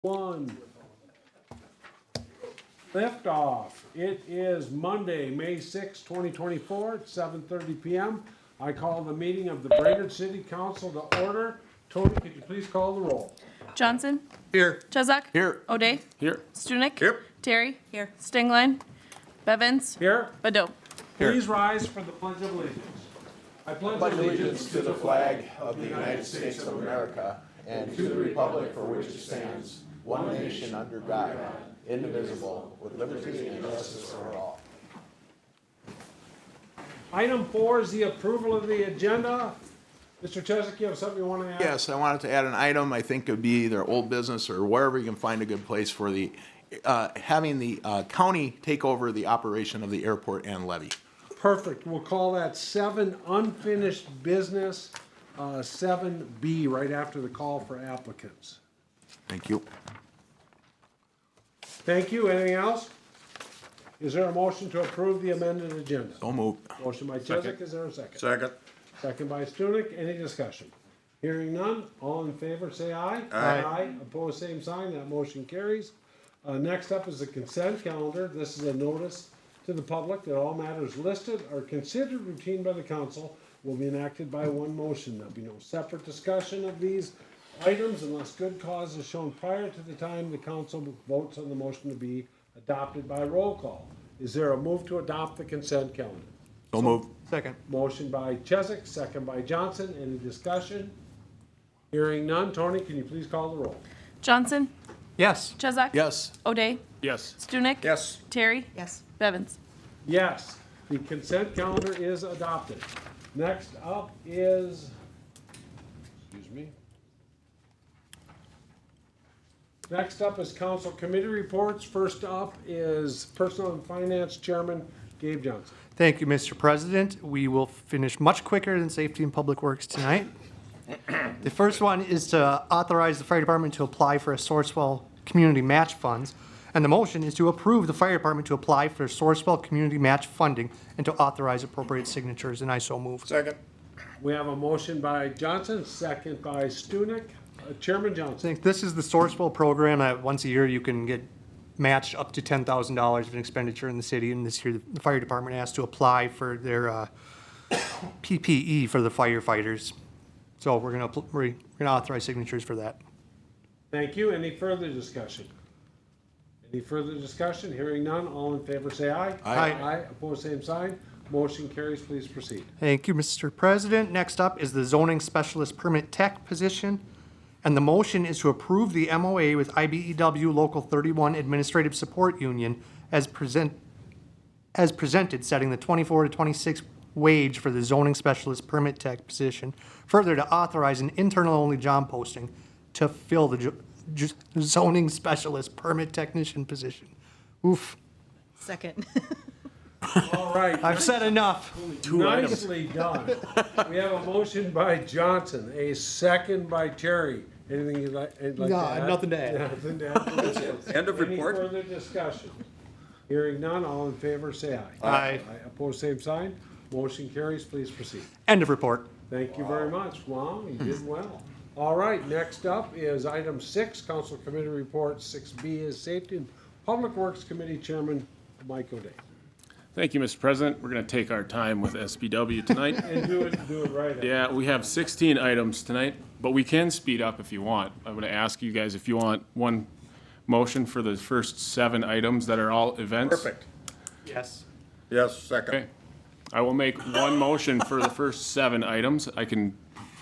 One. Liftoff. It is Monday, May 6, 2024, at 7:30 p.m. I call the meeting of the Brainerd City Council to order. Tony, could you please call the roll? Johnson. Here. Chezak. Here. O'Day. Here. Stunek. Here. Terry. Here. Stingline. Bevins. Here. Badeau. Please rise for the Pledge of Allegiance. I pledge Allegiance to the flag of the United States of America and to the republic for which it stands, one nation under God, indivisible, with liberty and justice for all. Item 4 is the approval of the agenda. Mr. Cheswick, you have something you want to add? Yes, I wanted to add an item. I think it would be either old business or wherever you can find a good place for the, having the county take over the operation of the airport and levy. Perfect. We'll call that 7 unfinished business, 7B, right after the call for applicants. Thank you. Thank you. Anything else? Is there a motion to approve the amended agenda? So moved. Motion by Cheswick, is there a second? Second. Second by Stunek. Any discussion? Hearing none. All in favor, say aye. Aye. Opposed, same sign. That motion carries. Next up is the consent calendar. This is a notice to the public that all matters listed are considered routine by the council will be enacted by one motion. There'll be no separate discussion of these items unless good cause is shown prior to the time the council votes on the motion to be adopted by roll call. Is there a move to adopt the consent calendar? So moved. Second. Motion by Cheswick, second by Johnson. Any discussion? Hearing none. Tony, can you please call the roll? Johnson. Yes. Chezak. Yes. O'Day. Yes. Stunek. Yes. Terry. Yes. Bevins. Yes, the consent calendar is adopted. Next up is, excuse me. Next up is council committee reports. First up is Personnel and Finance Chairman Gabe Johnson. Thank you, Mr. President. We will finish much quicker than Safety and Public Works tonight. The first one is to authorize the fire department to apply for a Sourcewell Community Match Funds. And the motion is to approve the fire department to apply for Sourcewell Community Match Funding and to authorize appropriate signatures, and I so move. Second. We have a motion by Johnson, second by Stunek. Chairman I Johnson. think this is the Sourcewell program that once a year you can get matched up to $10,000 of an expenditure in the city, and this year the fire department has to apply for their PPE for the firefighters. So we're gonna authorize signatures for that. Thank you. Any further discussion? Any further discussion? Hearing none. All in favor say aye. Aye. Aye. Opposed, same sign. Motion carries. Please proceed. Thank you, Mr. President. Next up is the zoning specialist permit tech position. And the motion is to approve the MOA with IBEW Local 31 Administrative Support Union as presented, setting the 24 to 26 wage for the zoning specialist permit tech position. Further, to authorize an internal-only job posting to fill the zoning specialist permit technician position. Oof, Second. All right. I've said enough. Nicely done. We have a motion by Johnson, a second by Terry. Anything you'd like to No, add? nothing to add. Nothing to add. End of report. Any further discussion? Hearing none, all in favor, say aye. Aye. Opposed, same sign. Motion carries. Please proceed. End of report. Thank you very much. Wow, you did well. All right, next up is item 6, Council Committee Report. 6B is Safety and Public Works Committee Chairman Mike O'Day. Thank you, Mr. President. We're going to take our time with SBW tonight. And do it right. Yeah, we have 16 items tonight, but we can speed up if you want. I'm going to ask you guys if you want one motion for the first 7 items that are all events. Perfect. Yes. Yes, second. Okay. I will make one motion for the first 7 items. I can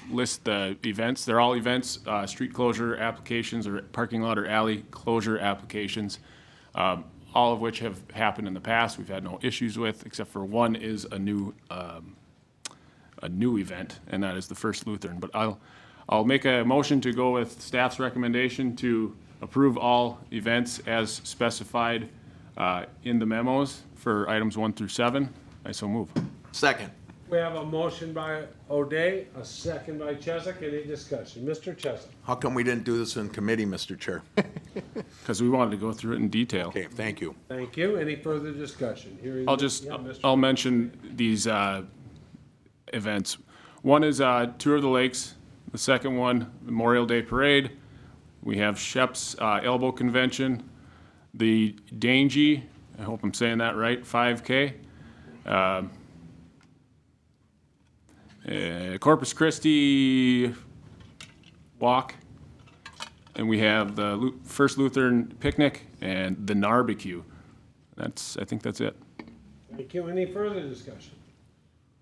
list the events. They're all events, street closure applications or parking lot or alley closure applications, all of which have happened in the past. We've had no issues with, except for one is a new event, and that is the First Lutheran. But I'll make a motion to go with staff's recommendation to approve all events as specified in the memos for items 1 through 7. I so move. Second. We have a motion by O'Day, a second by Cheswick. Any discussion? Mr. Cheswick. How come we didn't do this in committee, Mr. Chair? Because we wanted to go through it in detail. Okay, thank you. Thank you. Any further discussion? Hearing Mr. I'll mention these events. One is Tour of the Lakes. The second one, Memorial Day Parade. We have Shep's Elbow Convention, the Dangy, I hope I'm saying that right, 5K. Corpus Christi Walk. And we have the First Lutheran Picnic and the Narbecue. I think that's it. Thank you. Any further discussion?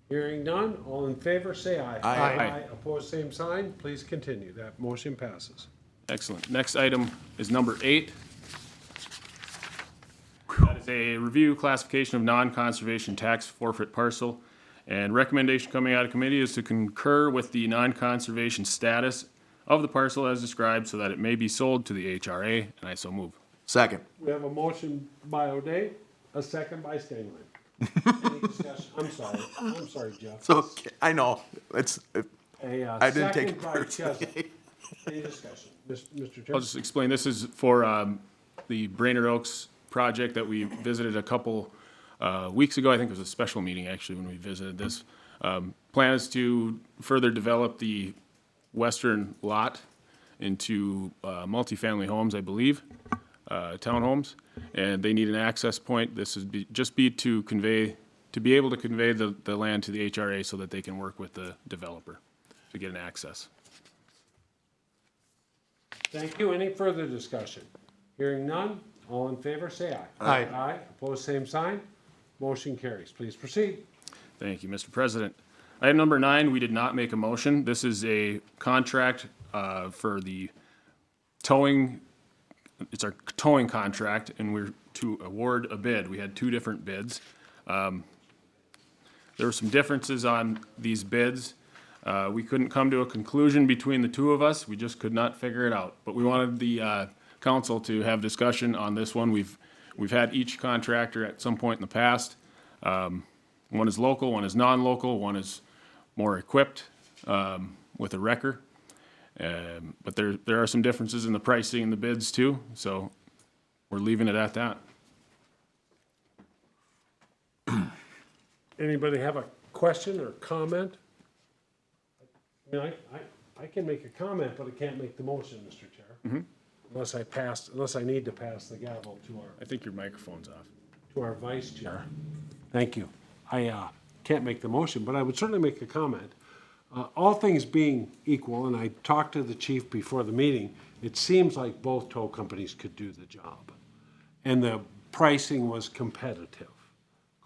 Hearing none, all in favor, say aye. Aye. Opposed, same sign. Please continue. That motion passes. Excellent. Next item is number 8. That is a review classification of non-conservation tax forfeit parcel. And recommendation coming out of committee is to concur with the non-conservation status of the parcel as described so that it may be sold to the HRA, and I so move. Second. We have a motion by O'Day, a second by Stingland. Any discussion? I'm sorry, Jeff. So, I know, it's, I didn't take it Second by Chesnut. Any discussion? Mr. I'll Chair? just explain, this is for the Brainerd Oaks project that we visited a couple weeks ago. I think it was a special meeting, actually, when we visited this. Plan is to further develop the western lot into multifamily homes, I believe, townhomes, and they need an access point. This would be to be able to convey the land to the HRA so that they can work with the developer to get an access. Thank you. Any further discussion? Hearing none, all in favor, say aye. Aye. Aye. Opposed, same sign. Motion carries. Please proceed. Thank you, Mr. President. Item number 9, we did not make a motion. This is a contract for the towing. It's our towing contract, and we're to award a bid. We had 2 different bids. There were some differences on these bids. We couldn't come to a conclusion between the 2 of us. We just could not figure it out. But we wanted the council to have discussion on this one. We've had each contractor at some point in the past. One is local, one is non-local, one is more equipped with a wrecker. But there are some differences in the pricing and the bids too, so we're leaving it at that. Anybody have a question or comment? I mean, I can make a comment, but I can't make the motion, Mr. Chair. Unless I need to pass the gavel I think your microphone's off. to our vice chair. Thank you. I can't make the motion, but I would certainly make a comment. All things being equal, and I talked to the chief before the meeting, it seems like both tow companies could do the job. And the pricing was competitive,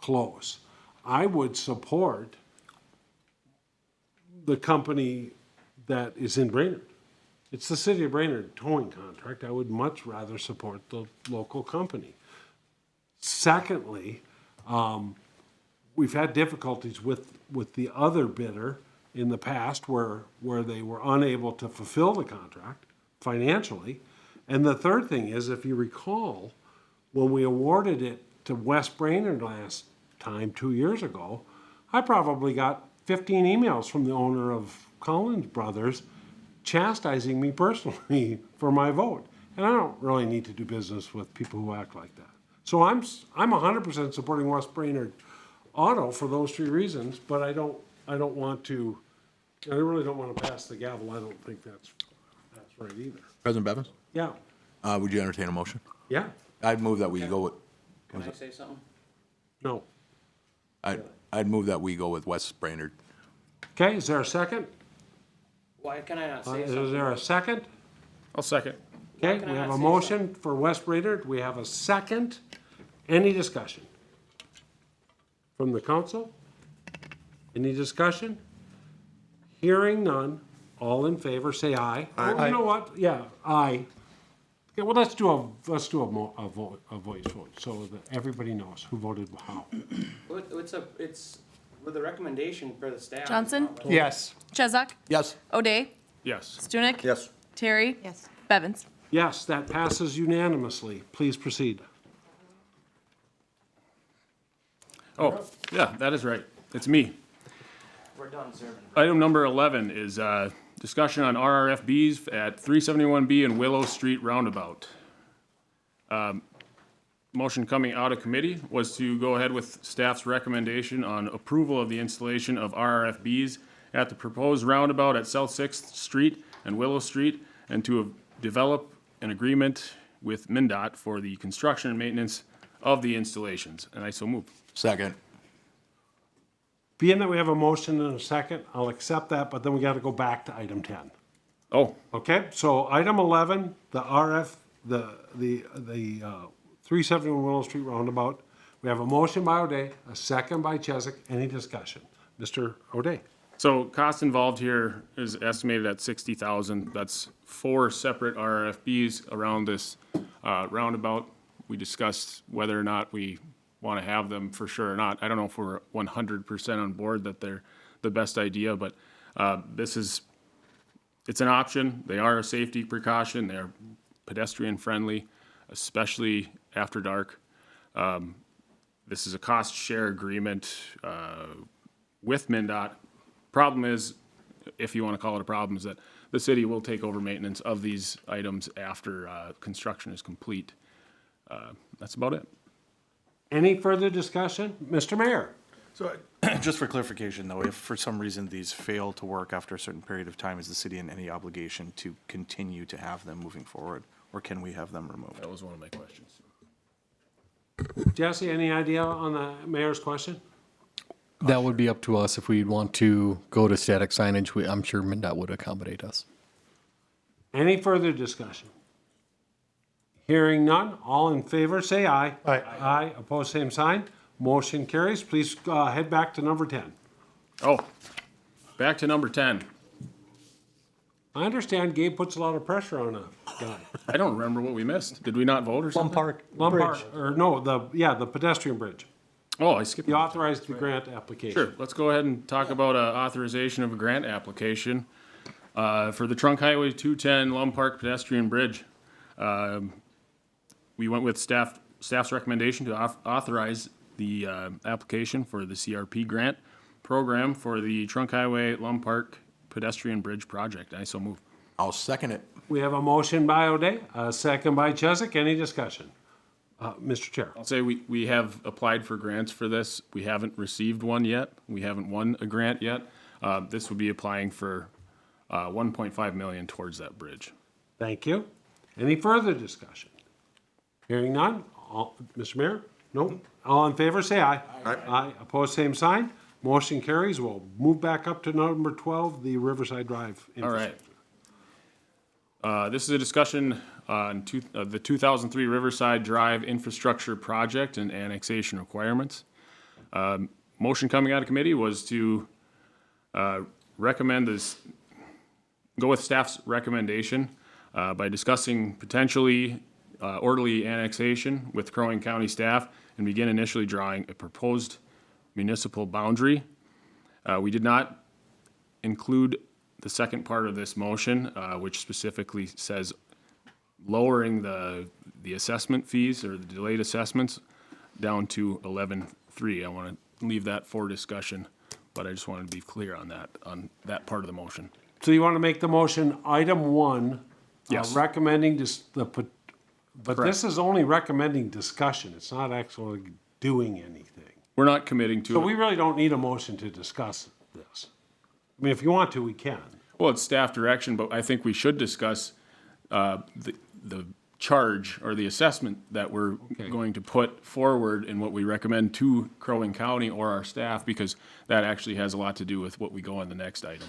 close. I would support the company that is in Brainerd. It's the city of Brainerd towing contract. I would much rather support the local company. Secondly, we've had difficulties with the other bidder in the past where they were unable to fulfill the contract financially. And the third thing is, if you recall, when we awarded it to West Brainerd last time, 2 years ago, I probably got 15 emails from the owner of Collins Brothers chastising me personally for my vote. And I don't really need to do business with people who act like that. So I'm 100% supporting West Brainerd Auto for those 3 reasons, but I really don't want to pass the gavel. I don't think that's right either. President Bevins, Yeah, would you entertain a motion? yeah, I'd move that we go with, Can I say something? no. I'd move that we go with West Brainerd. Okay, is there a second? Why can I not say Is something? there a second? I'll second. Okay, can I we have not a say motion for West Brainerd. We have a second. Any discussion? From the council? Any discussion? Hearing none, all in favor, say aye. Oh, you know what? Yeah, aye. Okay, well, let's do a voice vote, so that everybody knows who voted how. It's with the recommendation for the staff. Johnson? Yes. Chezak? Yes. O'Day? Yes. Stunek? Yes. Terry? Yes. Bevins? Yes, that passes unanimously. Please proceed. Oh, yeah, that is right. It's me. We're done serving. Item number 11 is discussion on RRFBs at 371B and Willow Street Roundabout. Motion coming out of committee was to go ahead with staff's recommendation on approval of the installation of RRFBs at the proposed roundabout at South 6th Street and Willow Street, and to develop an agreement with MnDOT for the construction and maintenance of the installations, and I so move. Second. Being that we have a motion and a second, I'll accept that, but then we gotta go back to item 10. Oh, Okay, so item 11, the RF, the 371 Willow Street roundabout. We have a motion by O'Day, a second by Chesak. Any discussion? Mr. O'Day? so cost involved here is estimated at 60,000. That's 4 separate RFPs around this roundabout. We discussed whether or not we want to have them for sure or not. I don't know if we're 100% on board that they're the best idea, but it's an option. They are a safety precaution. They're pedestrian friendly, especially after dark. This is a cost share agreement with MnDOT. Problem is, if you want to call it a problem, is that the city will take over maintenance of these items after construction is complete. That's about it. Any further discussion? Mr. Mayor? So, just for clarification, though, if for some reason these fail to work after a certain period of time, is the city in any obligation to continue to have them moving forward, or can we have them removed? That was one of my questions. Jesse, any idea on the mayor's question? That would be up to us if we'd want to go to static signage. I'm sure MnDOT would accommodate us. Any further discussion? Hearing none, all in favor, say aye. Aye. Aye, opposed, same sign. Motion carries. Please head back to number 10. Oh, back to number 10. I understand Gabe puts a lot of pressure on a guy. I don't remember what we missed. Did we not vote or something? Lombard, or no, the pedestrian bridge. Oh, I skipped. You authorized the grant application. Sure, let's go ahead and talk about authorization of a grant application for the Trunk Highway 210 Lum Park Pedestrian Bridge. We went with staff's recommendation to authorize the application for the CRP grant program for the Trunk Highway Lum Park Pedestrian Bridge project. I so move. I'll second it. We have a motion by O'Day, a second by Chesak. Any discussion? Mr. Chair. I'll say we have applied for grants for this. We haven't received one yet. We haven't won a grant yet. This would be applying for 1.5 million towards that bridge. Thank you. Any further discussion? Hearing none. Mr. Mayor? No? All in favor, say aye. Aye. Aye. Opposed, same sign. Motion carries. We'll move back up to number 12, the Riverside Drive. All right. This is a discussion on the 2003 Riverside Drive infrastructure project and annexation requirements. Motion coming out of committee was to recommend this, go with staff's recommendation by discussing potentially orderly annexation with Crow Wing County staff and begin initially drawing a proposed municipal boundary. We did not include the second part of this motion, which specifically says lowering the assessment fees or the delayed assessments down to 11.3. I want to leave that for discussion, but I just wanted to be clear on that part of the motion. So you want to make the motion item 1, Yes. recommending but Correct. this is only recommending discussion. It's not actually doing anything. We're not committing to So it. we really don't need a motion to discuss this. I mean, if you want to, we can. Well, it's staff direction, but I think we should discuss the charge or the assessment that we're going to put forward and what we recommend to Crow Wing County or our staff, because that actually has a lot to do with what we go on the next item.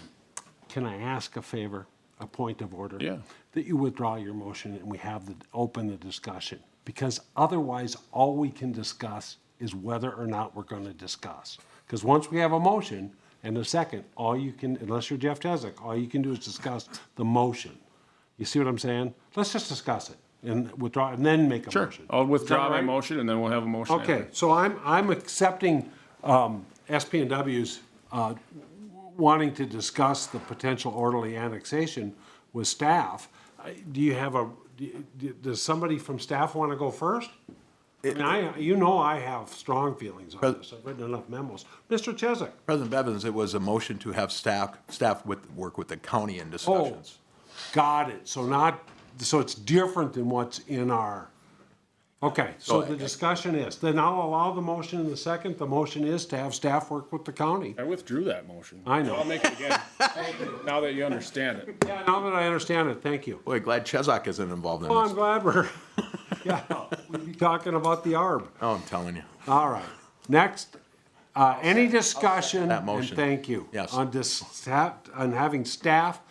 Can I ask a favor, a point of order? Yeah. That you withdraw your motion and we have open the discussion. Because otherwise, all we can discuss is whether or not we're going to discuss. Because once we have a motion and a second, all you can, unless you're Jeff Chesak, all you can do is discuss the motion. You see what I'm saying? Let's just discuss it and withdraw, and then make a motion. I'll withdraw Is that my right? motion and then we'll have a motion. Okay, after. so I'm accepting SP&W's wanting to discuss the potential orderly annexation with staff. Do you have does somebody from staff want to go first? I mean, I have strong feelings on this. I've written enough memos. Mr. Chesak? President Bevins, it was a motion to have staff work with the county in discussions. Got it. So it's different than what's in our, Okay, so So- the discussion is, then I'll allow the motion in the second. The motion is to have staff work with the county. I withdrew that motion. I know. I'll make it again, now that you understand it. Yeah, now that I understand it, thank you. Boy, glad Chesak isn't involved in Well, I'm this. glad we're, yeah, we'll be talking about the ARB. Oh, I'm telling you. All right, next, any discussion? that motion. And thank you. Yes. On having staff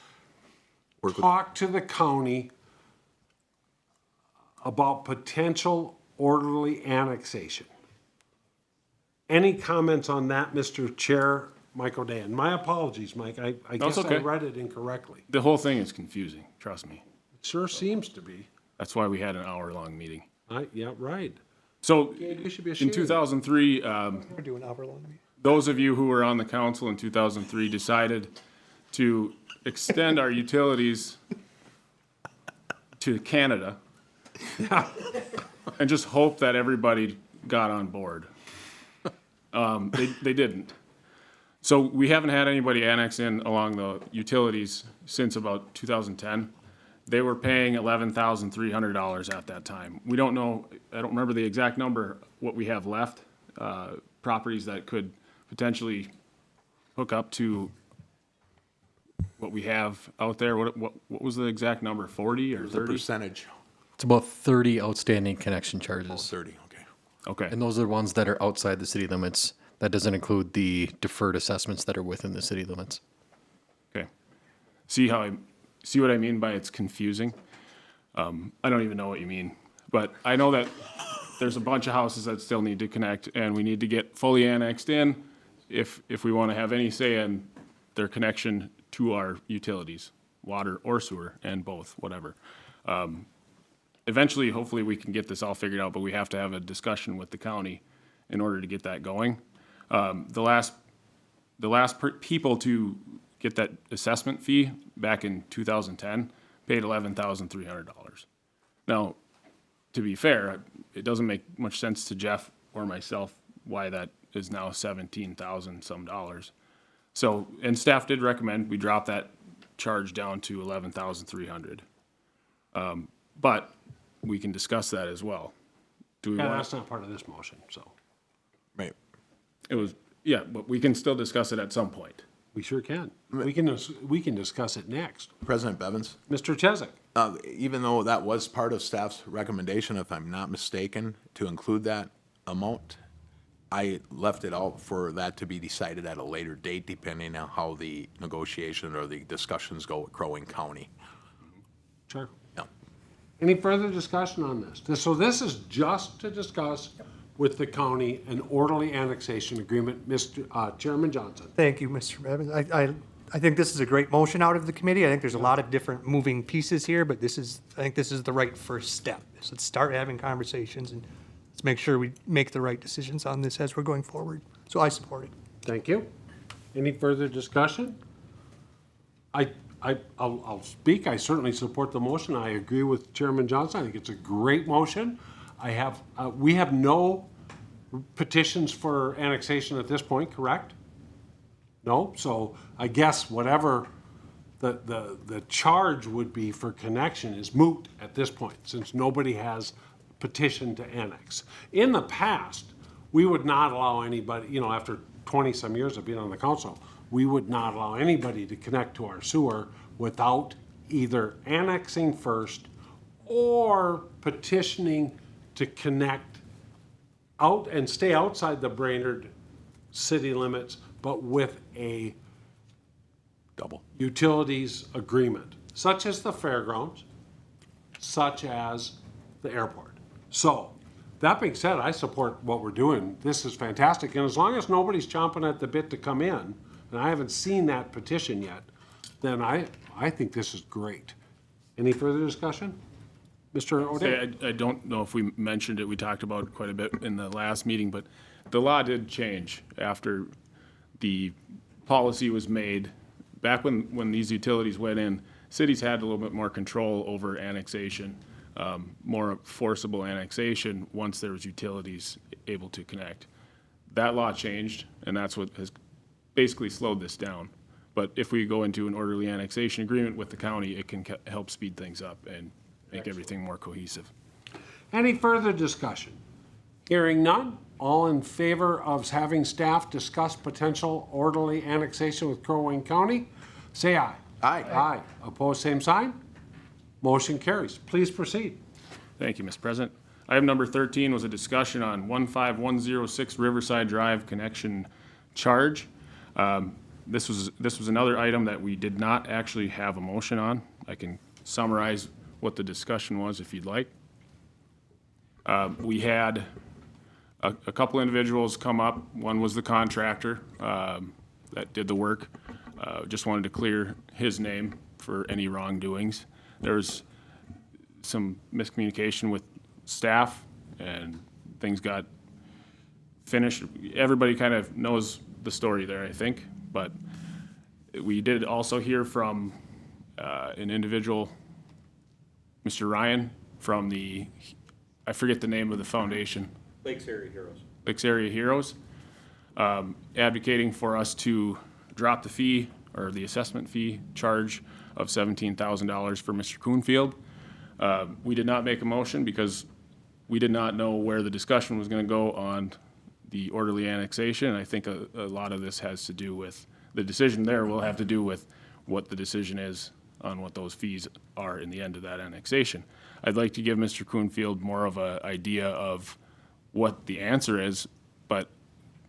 Work with- talk to the county about potential orderly annexation. Any comments on that, Mr. Chair, Mike O'Dan? My apologies, Mike, I it's guess I okay. read it incorrectly. The whole thing is confusing, trust me. It sure seems to be. That's why we had an hour-long meeting. Yeah, right. So, You should be in ashamed. 2003, We're doing hour-long meeting. those of you who were on the council in 2003 decided to extend our utilities to Canada and just hope that everybody got on board. They didn't. So we haven't had anybody annex in along the utilities since about 2010. They were paying $11,300 at that time. We don't know, I don't remember the exact number, what we have left, properties that could potentially hook up to what we have out there. What was the exact number, 40 or The 30? percentage, It's about 30 outstanding connection charges. 30, okay. Okay, And those are the ones that are outside the city limits. That doesn't include the deferred assessments that are within the city limits. okay. See what I mean by it's confusing? I don't even know what you mean, but I know that there's a bunch of houses that still need to connect, and we need to get fully annexed in if we want to have any say in their connection to our utilities, water or sewer, and both, whatever. Eventually, hopefully, we can get this all figured out, but we have to have a discussion with the county in order to get that going. The last people to get that assessment fee back in 2010 paid $11,300. Now, to be fair, it doesn't make much sense to Jeff or myself why that is now 17,000 some dollars. So, and staff did recommend we drop that charge down to 11,300. But we can discuss that as well. Do we Yeah, want? that's not part of this motion, so Right. It was, yeah, but we can still discuss it at some point. we sure can. We can discuss it next. President Bevins, Mr. Chesak? even though that was part of staff's recommendation, if I'm not mistaken, to include that amount, I left it out for that to be decided at a later date, depending on how the negotiation or the discussions go with Crow Wing County. Sure. Yeah. Any further discussion on this? So this is just to discuss with the county an orderly annexation agreement. Mr. Chairman Johnson. Thank you, Mr. Evans. I think this is a great motion out of the committee. I think there's a lot of different moving pieces here, but I think this is the right first step. So let's start having conversations and let's make sure we make the right decisions on this as we're going forward. So I support it. Thank you. Any further discussion? I'll speak. I certainly support the motion. I agree with Chairman Johnson. I think it's a great motion. We have no petitions for annexation at this point, correct? No? So I guess whatever the charge would be for connection is moot at this point, since nobody has petitioned to annex. In the past, we would not allow anybody, after 20-some years of being on the council, we would not allow anybody to connect to our sewer without either annexing first or petitioning to connect out and stay outside the Brainerd city limits, but with a Double. utilities agreement, such as the fairgrounds, such as the airport. So, that being said, I support what we're doing. This is fantastic, and as long as nobody's chomping at the bit to come in, and I haven't seen that petition yet, then I think this is great. Any further discussion? Mr. O'Day? I don't know if we mentioned it, we talked about it quite a bit in the last meeting, but the law did change after the policy was made. Back when these utilities went in, cities had a little bit more control over annexation, more forcible annexation once there was utilities able to connect. That law changed, and that's what has basically slowed this down. But if we go into an orderly annexation agreement with the county, it can help speed things up and make everything more cohesive. Any further discussion? Hearing none, all in favor of having staff discuss potential orderly annexation with Crow Wing County, say aye. Aye. Aye. Opposed, same sign. Motion carries. Please proceed. Thank you, Mr. President. Item number 13 was a discussion on 15106 Riverside Drive connection charge. This was another item that we did not actually have a motion on. I can summarize what the discussion was if you'd like. We had a couple individuals come up. One was the contractor that did the work. Just wanted to clear his name for any wrongdoings. There was some miscommunication with staff and things got finished. Everybody kind of knows the story there, I think, but we did also hear from an individual, Mr. Ryan, from the, I forget the name of the foundation. Lakes Area Heroes. Lakes Area Heroes, advocating for us to drop the fee or the assessment fee charge of $17,000 for Mr. Coonfield. We did not make a motion because we did not know where the discussion was going to go on the orderly annexation. And I think a lot of this has to do with, the decision there will have to do with what the decision is on what those fees are in the end of that annexation. I'd like to give Mr. Coonfield more of an idea of what the answer is, but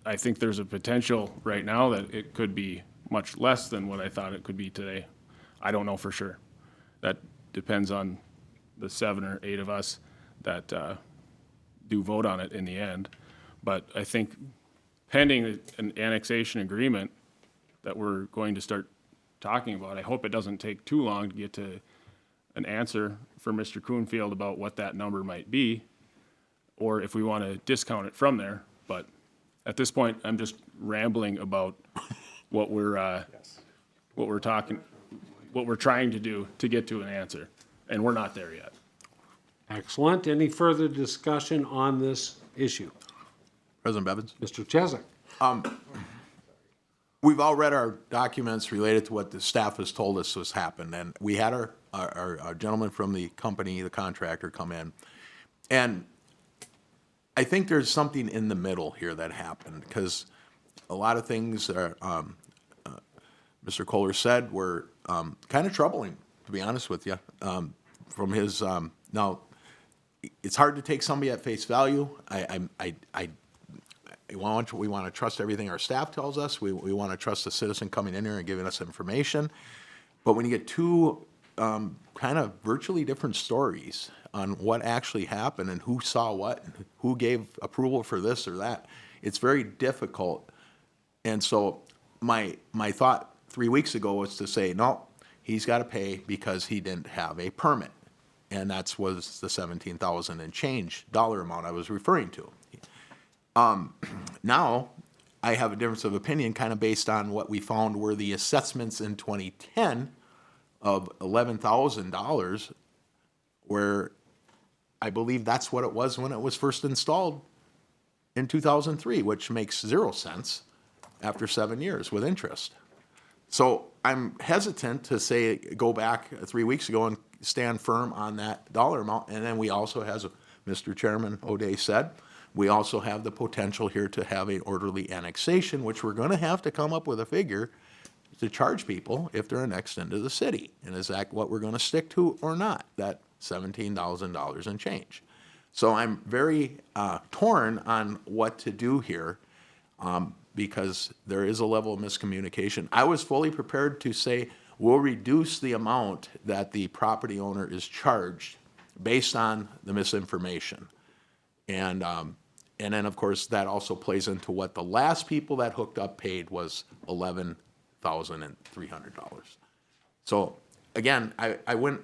I think there's a potential right now that it could be much less than what I thought it could be today. I don't know for sure. That depends on the 7 or 8 of us that do vote on it in the end. But I think pending an annexation agreement that we're going to start talking about, I hope it doesn't take too long to get to an answer for Mr. Coonfield about what that number might be, or if we want to discount it from there. But at this point, I'm just rambling about what we're trying to do to get to an answer, and we're not there yet. Excellent. Any further discussion on this issue? President Bevins? Mr. Chesak? We've all read our documents related to what the staff has told us has happened, and we had our gentleman from the company, the contractor, come in. And I think there's something in the middle here that happened, because a lot of things are, Mr. Kohler said were kind of troubling, to be honest with you. From his, now, it's hard to take somebody at face value. We want to trust everything our staff tells us. We want to trust the citizen coming in here and giving us information. But when you get two kind of virtually different stories on what actually happened and who saw what, and who gave approval for this or that, it's very difficult. And so my thought 3 weeks ago was to say, no, he's got to pay because he didn't have a permit. And that was the $17,000 and change dollar amount I was referring to. Now, I have a difference of opinion kind of based on what we found were the assessments in 2010 of $11,000, where I believe that's what it was when it was first installed in 2003, which makes 0 sense after 7 years with interest. So I'm hesitant to say, go back 3 weeks ago and stand firm on that dollar amount. And then we also, as Mr. Chairman O'Day said, we also have the potential here to have an orderly annexation, which we're going to have to come up with a figure to charge people if they're annexed into the city. And is that what we're going to stick to or not, that $17,000 and change? So I'm very torn on what to do here because there is a level of miscommunication. I was fully prepared to say we'll reduce the amount that the property owner is charged based on the misinformation. And then, of course, that also plays into what the last people that hooked up paid was $11,300. So, again, I wouldn't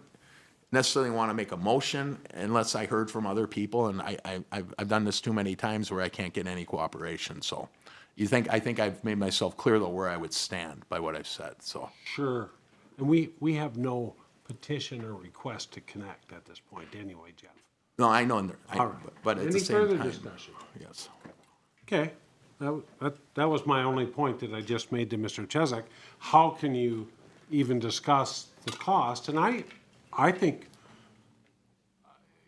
necessarily want to make a motion unless I heard from other people, and I've done this too many times where I can't get any cooperation. So, I think I've made myself clear, though, where I would stand by what I've said. So, Sure. And we have no petition or request to connect at this point anyway, Jeff. no, I know, All right. but at the Any same further time, discussion? yes. Okay, that was my only point that I just made to Mr. Chesak. How can you even discuss the cost? And I think,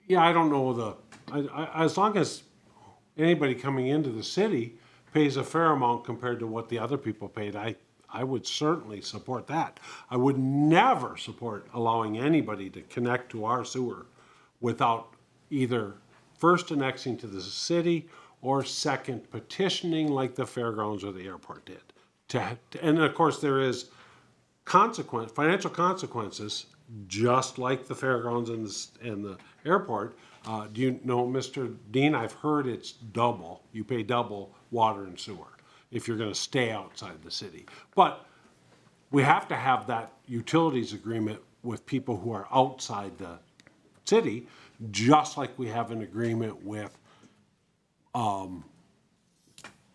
yeah, I don't know as long as anybody coming into the city pays a fair amount compared to what the other people paid, I would certainly support that. I would never support allowing anybody to connect to our sewer without either first annexing to the city or second petitioning like the fairgrounds or the airport did. And of course, there is financial consequences, just like the fairgrounds and the airport. Do you know, Mr. Dean, I've heard it's double. You pay double water and sewer if you're gonna stay outside the city. But we have to have that utilities agreement with people who are outside the city, just like we have an agreement with,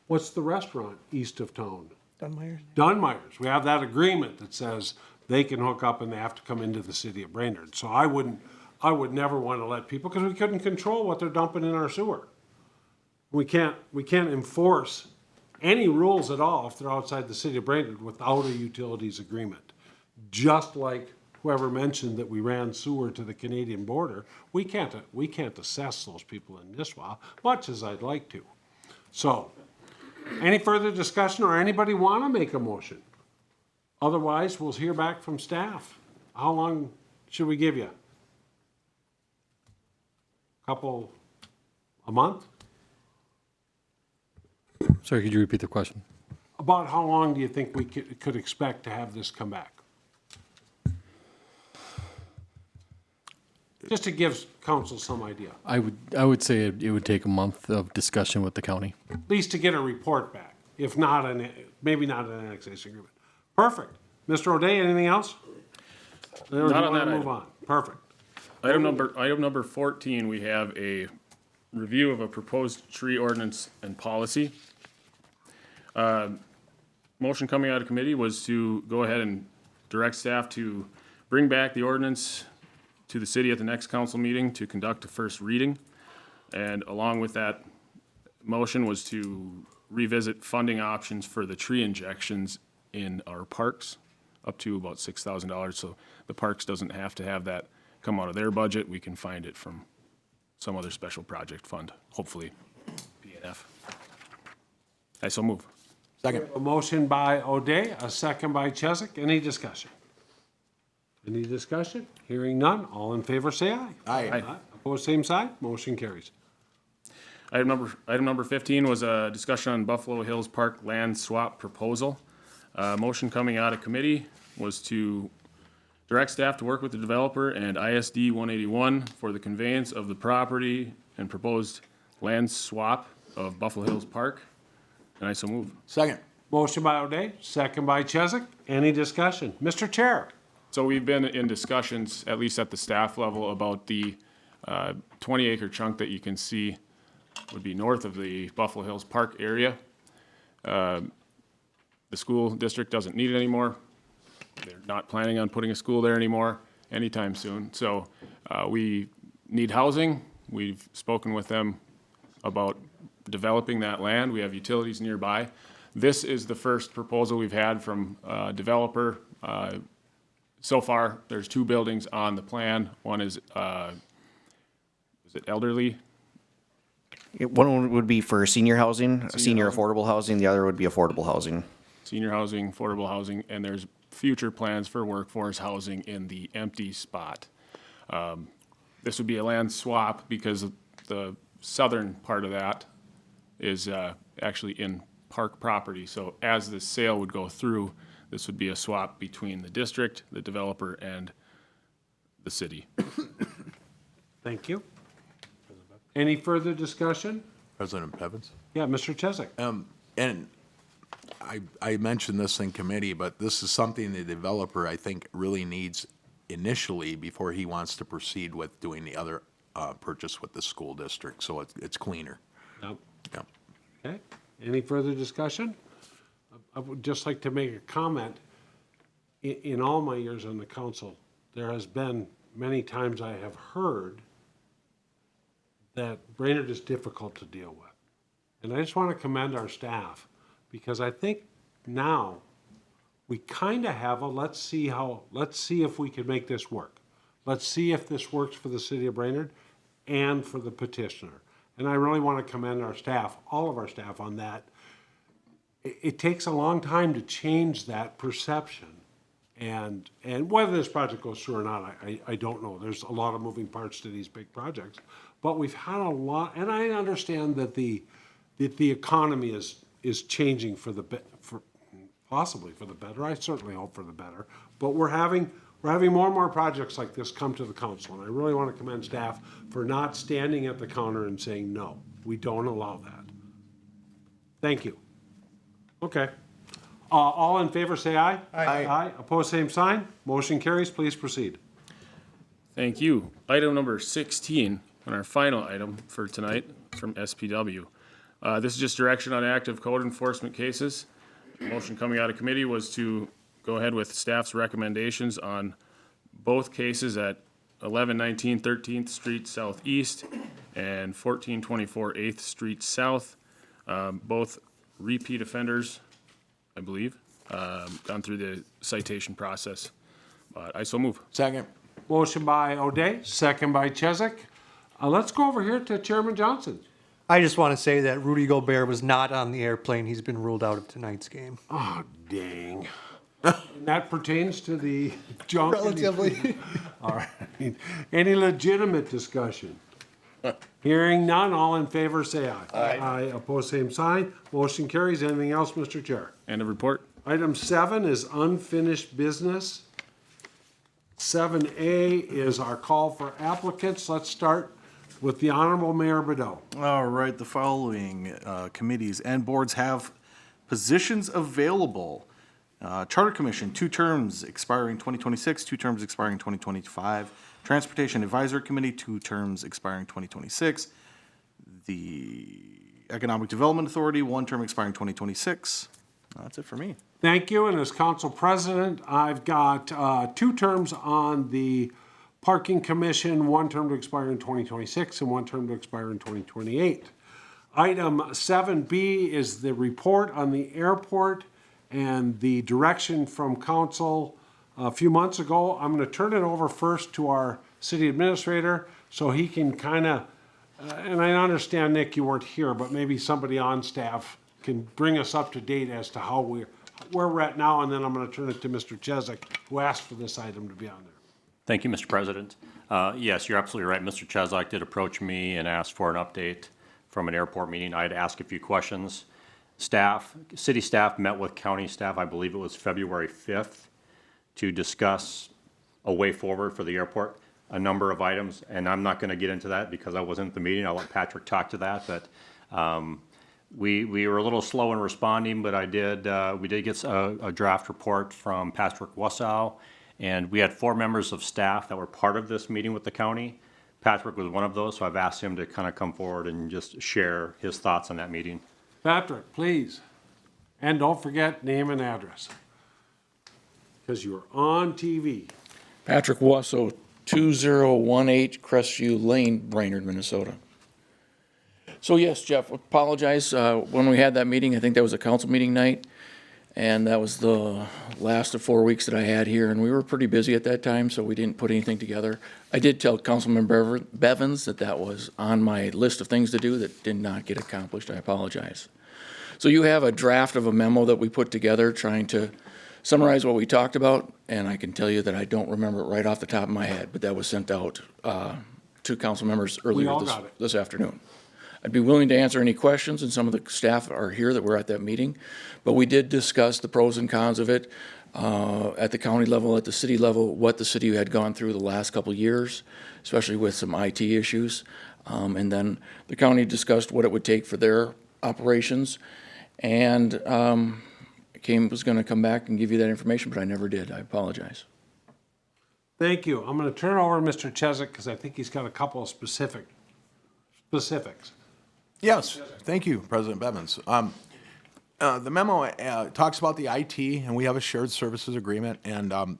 what's the restaurant east of town? Dunmeyer's. We have that agreement that says they can hook up and they have to come into the city of Brainerd. So I would never want to let people, because we couldn't control what they're dumping in our sewer. We can't enforce any rules at all if they're outside the city of Brainerd without a utilities agreement. Just like whoever mentioned that we ran sewer to the Canadian border, we can't assess those people in Nisswa, much as I'd like to. So, any further discussion, or anybody want to make a motion? Otherwise, we'll hear back from staff. How long should we give you? A month? Sorry, could you repeat the question? About how long do you think we could expect to have this come back? Just to give council some idea, I would say it would take a month of discussion with the county. at least to get a report back, if not maybe not an annexation agreement. Perfect. Mr. O'Day, anything else? Or do you Not on wanna that move item. on? Perfect. Item number 14, we have a review of a proposed tree ordinance and policy. Motion coming out of committee was to go ahead and direct staff to bring back the ordinance to the city at the next council meeting to conduct a first reading. And along with that motion was to revisit funding options for the tree injections in our parks, up to about $6,000. So the parks doesn't have to have that come out of their budget. We can find it from some other special project fund, hopefully BNF. I so move. Second. A motion by O'Day, a second by Chesak. Any discussion? Any discussion? Hearing none. All in favor, say aye. Aye. Opposed, same side. Motion carries. Item number 15 was a discussion on Buffalo Hills Park land swap proposal. Motion coming out of committee was to direct staff to work with the developer and ISD 181 for the conveyance of the property and proposed land swap of Buffalo Hills Park. And I so move. Second. Motion by O'Day, second by Chesak. Any discussion? Mr. Chair. So we've been in discussions, at least at the staff level, about the 20-acre chunk that you can see would be north of the Buffalo Hills Park area. The school district doesn't need it anymore. They're not planning on putting a school there anymore anytime soon. So we need housing. We've spoken with them about developing that land. We have utilities nearby. This is the first proposal we've had from a developer. So far, there's 2 buildings on the plan. One is it elderly? One would be for senior housing, senior affordable housing. The other would be affordable housing. Senior housing, affordable housing, and there's future plans for workforce housing in the empty spot. This would be a land swap because the southern part of that is actually in park property. So as the sale would go through, this would be a swap between the district, the developer, and the city. Thank you. Any further discussion? President Bevins? Yeah, Mr. Chesak. And I mentioned this in committee, but this is something the developer, I think, really needs initially before he wants to proceed with doing the other purchase with the school district, so it's cleaner. Yep. Yep. Okay. Any further discussion? I would just like to make a comment. In all my years on the council, there has been many times I have heard that Brainerd is difficult to deal with. And I just want to commend our staff, because I think now we kind of have let's see if we can make this work. Let's see if this works for the city of Brainerd. and for the petitioner. And I really want to commend our staff, all of our staff on that. It takes a long time to change that perception. And whether this project goes through or not, I don't know. There's a lot of moving parts to these big projects. But we've had a lot, and I understand that the economy is changing possibly for the better. I certainly hope for the better. But we're having more and more projects like this come to the council. And I really want to commend staff for not standing at the counter and saying, no, we don't allow that. Thank you. Okay. All in favor, say aye. Aye. Aye. Opposed, same sign. Motion carries. Please proceed. Thank you. Item number 16, and our final item for tonight from SPW. This is just direction on active code enforcement cases. The motion coming out of committee was to go ahead with staff's recommendations on both cases at 1119 13th Street Southeast and 1424 8th Street South. Both repeat offenders, I believe, gone through the citation process. But I so move. Second. Motion by O'Day, second by Chesak. Let's go over here to Chairman Johnson. I just want to say that Rudy Gobert was not on the airplane. He's been ruled out of tonight's game. Oh, dang. And that pertains to the junk. Relatively. All right. Any legitimate discussion? Hearing none, all in favor say aye. Aye. Opposed, same sign. Motion carries. Anything else, Mr. Chair? End of report. Item 7 is unfinished business. 7A is our call for applicants. Let's start with the Honorable Mayor Bedell. All right, the following committees and boards have positions available. Charter Commission, 2 terms expiring 2026, 2 terms expiring 2025. Transportation Advisory Committee, 2 terms expiring 2026. The Economic Development Authority, 1 term expiring 2026. That's it for me. Thank you. And as council president, I've got 2 terms on the Parking Commission, 1 term to expire in 2026 and 1 term to expire in 2028. Item 7B is the report on the airport and the direction from council a few months ago. I'm going to turn it over first to our city administrator so he can kind of, and I understand, Nick, you weren't here, but maybe somebody on staff can bring us up to date as to how where we're at now, and then I'm going to turn it to Mr. Chesak, who asked for this item to be on there. Thank you, Mr. President. Yes, you're absolutely right. Mr. Chesak did approach me and asked for an update from an airport meeting. I had asked a few questions. City staff met with county staff, I believe it was February 5th, to discuss a way forward for the airport, a number of items, and I'm not going to get into that because I wasn't at the meeting. I'll let Patrick talk to that, but we were a little slow in responding, but we did get a draft report from Patrick Wassow, and we had 4 members of staff that were part of this meeting with the county. Patrick was one of those, so I've asked him to kind of come forward and just share his thoughts on that meeting. Patrick, please. And don't forget name and address, because you're on TV. Patrick Wassow, 2018 Crestview Lane, Brainerd, Minnesota. So yes, Jeff, apologize. When we had that meeting, I think that was a council meeting night, and that was the last of 4 weeks that I had here, and we were pretty busy at that time, so we didn't put anything together. I did tell Councilman Bevins that was on my list of things to do that did not get accomplished. I apologize. So you have a draft of a memo that we put together trying to summarize what we talked about, and I can tell you that I don't remember it right off the top of my head, but that was sent out to council members earlier this afternoon. I'd be willing to answer any questions, and some of the staff are here that were at that meeting, but we did discuss the pros and cons of it at the county level, at the city level, what the city had gone through the last couple of years, especially with some IT issues. And then the county discussed what it would take for their operations, and was going to come back and give you that information, but I never did. I apologize. Thank you. I'm going to turn it over to Mr. Chesak because I think he's got a couple of specifics. Yes, thank you, President Bevins. The memo talks about the IT, and we have a shared services agreement. And,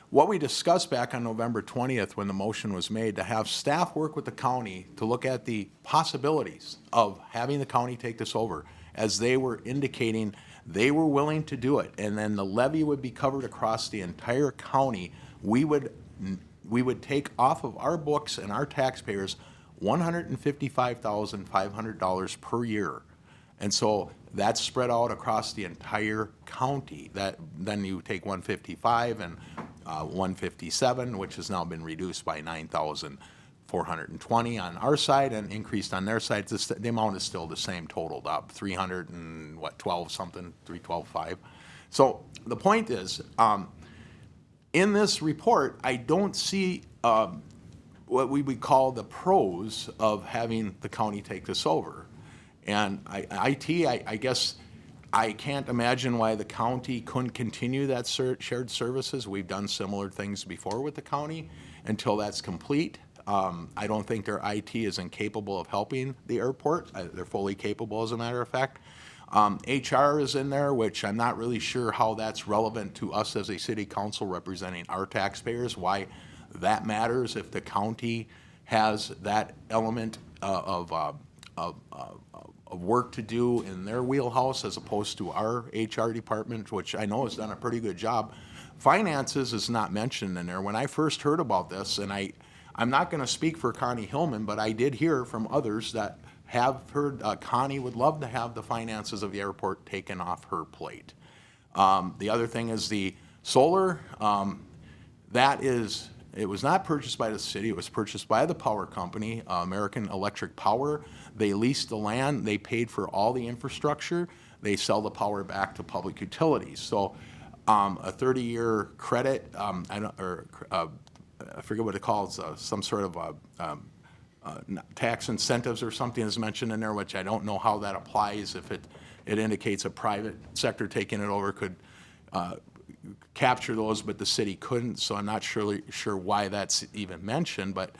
what we discussed back on November 20th when the motion was made to have staff work with the county to look at the possibilities of having the county take this over, as they were indicating they were willing to do it. And then the levy would be covered across the entire county. We would we would take off of our books and our taxpayers $155,500 per year. And so that's spread out across the entire county. Then you take 155 and 157, which has now been reduced by 9,420 on our side and increased on their side. The amount is still the same, totaled up 312 something, 312.5. So the point is, in this report, I don't see what we would call the pros of having the county take this over. And I guess I can't imagine why the county couldn't continue that shared services. We've done similar things before with the county until that's complete. I don't think their IT is incapable of helping the airport. They're fully capable, as a matter of fact. HR is in there, which I'm not really sure how that's relevant to us as a city council representing our taxpayers, why that matters if the county has that element of work to do in their wheelhouse as opposed to our HR department, which I know has done a pretty good job. Finances is not mentioned in there. When I first heard about this, and I'm not going to speak for Connie Hillman, but I did hear from others that have heard Connie would love to have the finances of the airport taken off her plate. The other thing is the solar. It was not purchased by the city. It was purchased by the power company, American Electric Power. They leased the land. They paid for all the infrastructure. They sell the power back to public utilities. So a 30-year credit, I forget what it calls, some sort of tax incentives or something is mentioned in there, which I don't know how that applies. If it indicates a private sector taking it over could capture those, but the city couldn't, so I'm not sure why that's even mentioned. But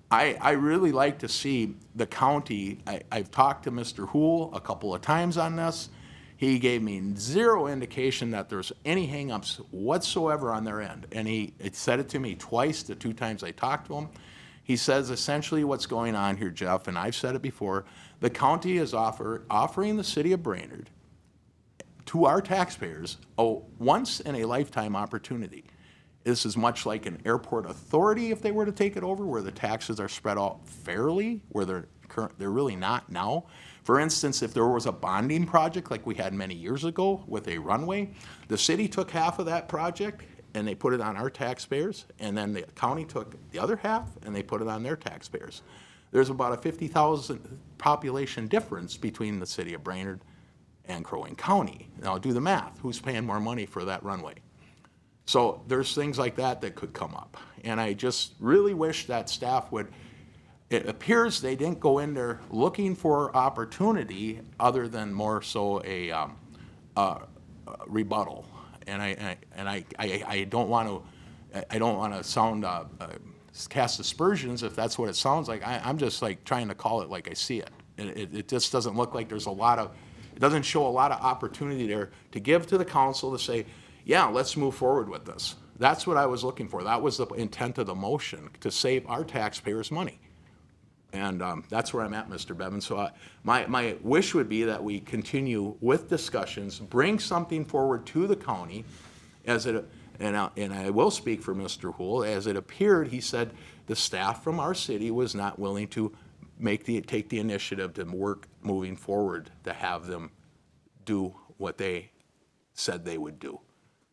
I really like to see the county. I've talked to Mr. Hool a couple of times on this. He gave me zero indication that there's any hangups whatsoever on their end, and he said it to me twice, the two times I talked to him. He says essentially what's going on here, Jeff, and I've said it before, the county is offering the city of Brainerd to our taxpayers a once-in-a-lifetime opportunity. This is much like an airport authority if they were to take it over, where the taxes are spread out fairly, where they're really not now. For instance, if there was a bonding project like we had many years ago with a runway, the city took half of that project and they put it on our taxpayers, and then the county took the other half and they put it on their taxpayers. There's about a 50,000 population difference between the city of Brainerd and Crow Wing County. Now do the math. Who's paying more money for that runway? So there's things like that that could come up. And I just really wish that staff would, it appears they didn't go in there looking for opportunity other than more so a rebuttal. And I don't want to sound cast aspersions if that's what it sounds like. I'm just like trying to call it like I see it. It just doesn't look like there's it doesn't show a lot of opportunity there to give to the council to say, yeah, let's move forward with this. That's what I was looking for. That was the intent of the motion, to save our taxpayers money. And that's where I'm at, Mr. Bevan. So my wish would be that we continue with discussions, bring something forward to the county, and I will speak for Mr. Hool. As it appeared, he said the staff from our city was not willing to take the initiative to work moving forward to have them do what they said they would do,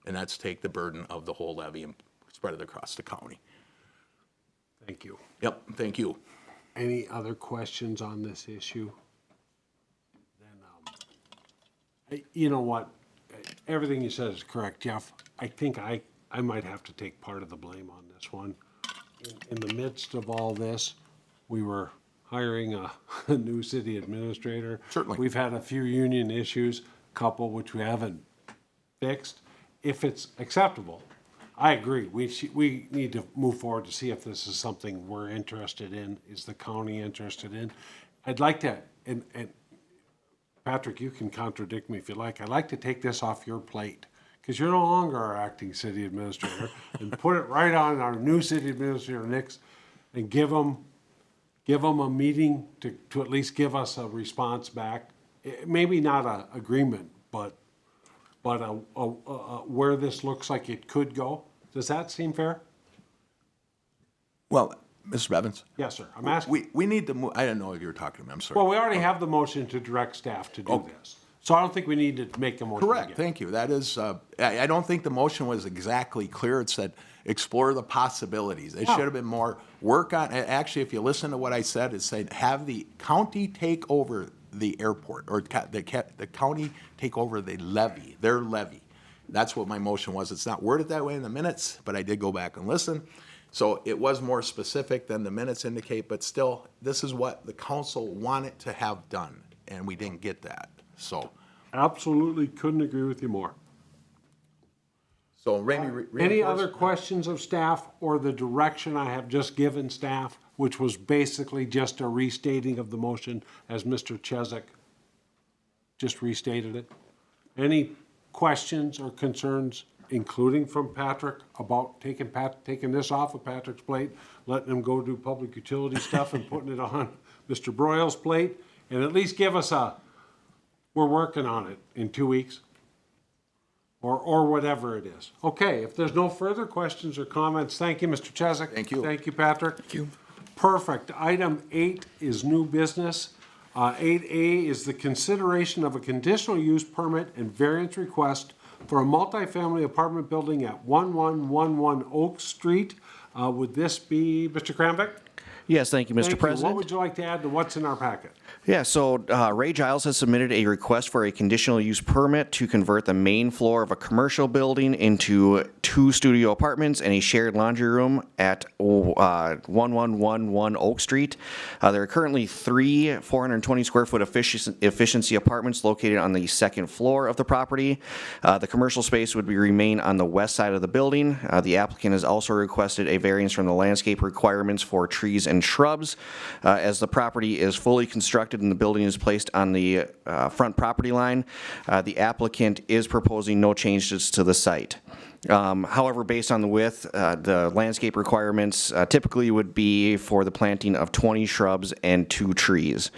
and that's take the burden of the whole levy and spread it across the county. Thank you. Yep, thank you. Any other questions on this issue? Then, you know what? Everything you said is correct, Jeff. I think I might have to take part of the blame on this one. In the midst of all this, we were hiring a new city administrator. Certainly. We've had a few union issues, a couple which we haven't fixed. If it's acceptable, I agree. We need to move forward to see if this is something we're interested in. Is the county interested in? I'd like to, and Patrick, you can contradict me if you like. I'd like to take this off your plate because you're no longer our acting city administrator, and put it right on our new city administrator, Nix, and give them a meeting to at least give us a response back. Maybe not an agreement, but where this looks like it could go. Does that seem fair? Well, Mr. Bevins, Yes, sir. I'm asking. we need to move, I didn't know if you were talking to me, I'm sorry. Well, we already have the motion to direct staff to do this. So I don't think we need to make a motion Correct, again. thank you. That is, I don't think the motion was exactly clear. It said, explore the possibilities. It should have been more work on, actually, if you listen to what I said, it said, have the county take over the airport, or the county take over the levy, their levy. That's what my motion was. It's not worded that way in the minutes, but I did go back and listen. So it was more specific than the minutes indicate, but still, this is what the council wanted to have done, and we didn't get that, so. Absolutely couldn't agree with you more. So Ramey. Any other questions of staff or the direction I have just given staff, which was basically just a restating of the motion as Mr. Chesak just restated it? Any questions or concerns, including from Patrick, about taking this off of Patrick's plate, letting him go do public utility stuff and putting it on Mr. Broyles' plate, and at least give us we're working on it in 2 weeks? Or whatever it is. Okay, if there's no further questions or comments, thank you, Mr. Chesak. Thank you. Thank you, Patrick. Thank you. Perfect. Item 8 is new business. 8A is the consideration of a conditional use permit and variance request for a multifamily apartment building at 1111 Oak Street. Would this be Mr. Krambeck? Yes, thank you, Mr. Thank you. President. What would you like to add to what's in our packet? Yeah, so Ray Giles has submitted a request for a conditional use permit to convert the main floor of a commercial building into 2 studio apartments and a shared laundry room at 1111 Oak Street. There are currently 3 420 square foot efficiency apartments located on the 2nd floor of the property. The commercial space would remain on the west side of the building. The applicant has also requested a variance from the landscape requirements for trees and shrubs. As the property is fully constructed and the building is placed on the front property line, the applicant is proposing no changes to the site. However, based on the width, the landscape requirements typically would be for the planting of 20 shrubs and 2 trees.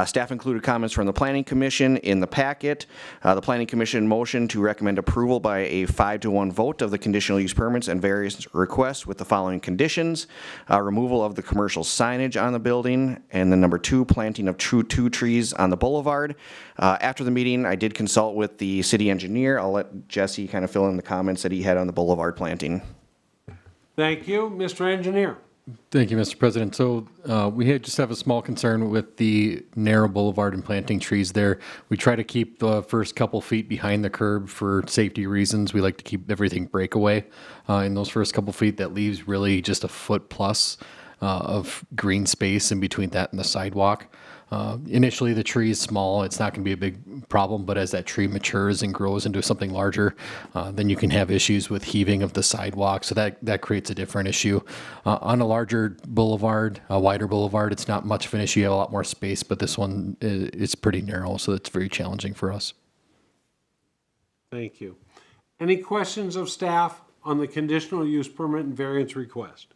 Staff included comments from the Planning Commission in the packet. The Planning Commission motioned to recommend approval by a 5-to-1 vote of the conditional use permits and various requests with the following conditions: removal of the commercial signage on the building, and then number 2, planting of 2 trees on the boulevard. After the meeting, I did consult with the city engineer. I'll let Jesse kind of fill in the comments that he had on the boulevard planting. Thank you, Mr. Engineer. Thank you, Mr. President. So just have a small concern with the narrow boulevard and planting trees there. We try to keep the first couple feet behind the curb for safety reasons. We like to keep everything breakaway in those first couple feet. That leaves really just a foot plus of green space in between that and the sidewalk. Initially, the tree is small. It's not going to be a big problem, but as that tree matures and grows into something larger, then you can have issues with heaving of the sidewalk. So that creates a different issue. On a larger boulevard, a wider boulevard, it's not much of an issue. You have a lot more space, but this one is pretty narrow, so it's very challenging for us. Thank you. Any questions of staff on the conditional use permit and variance request?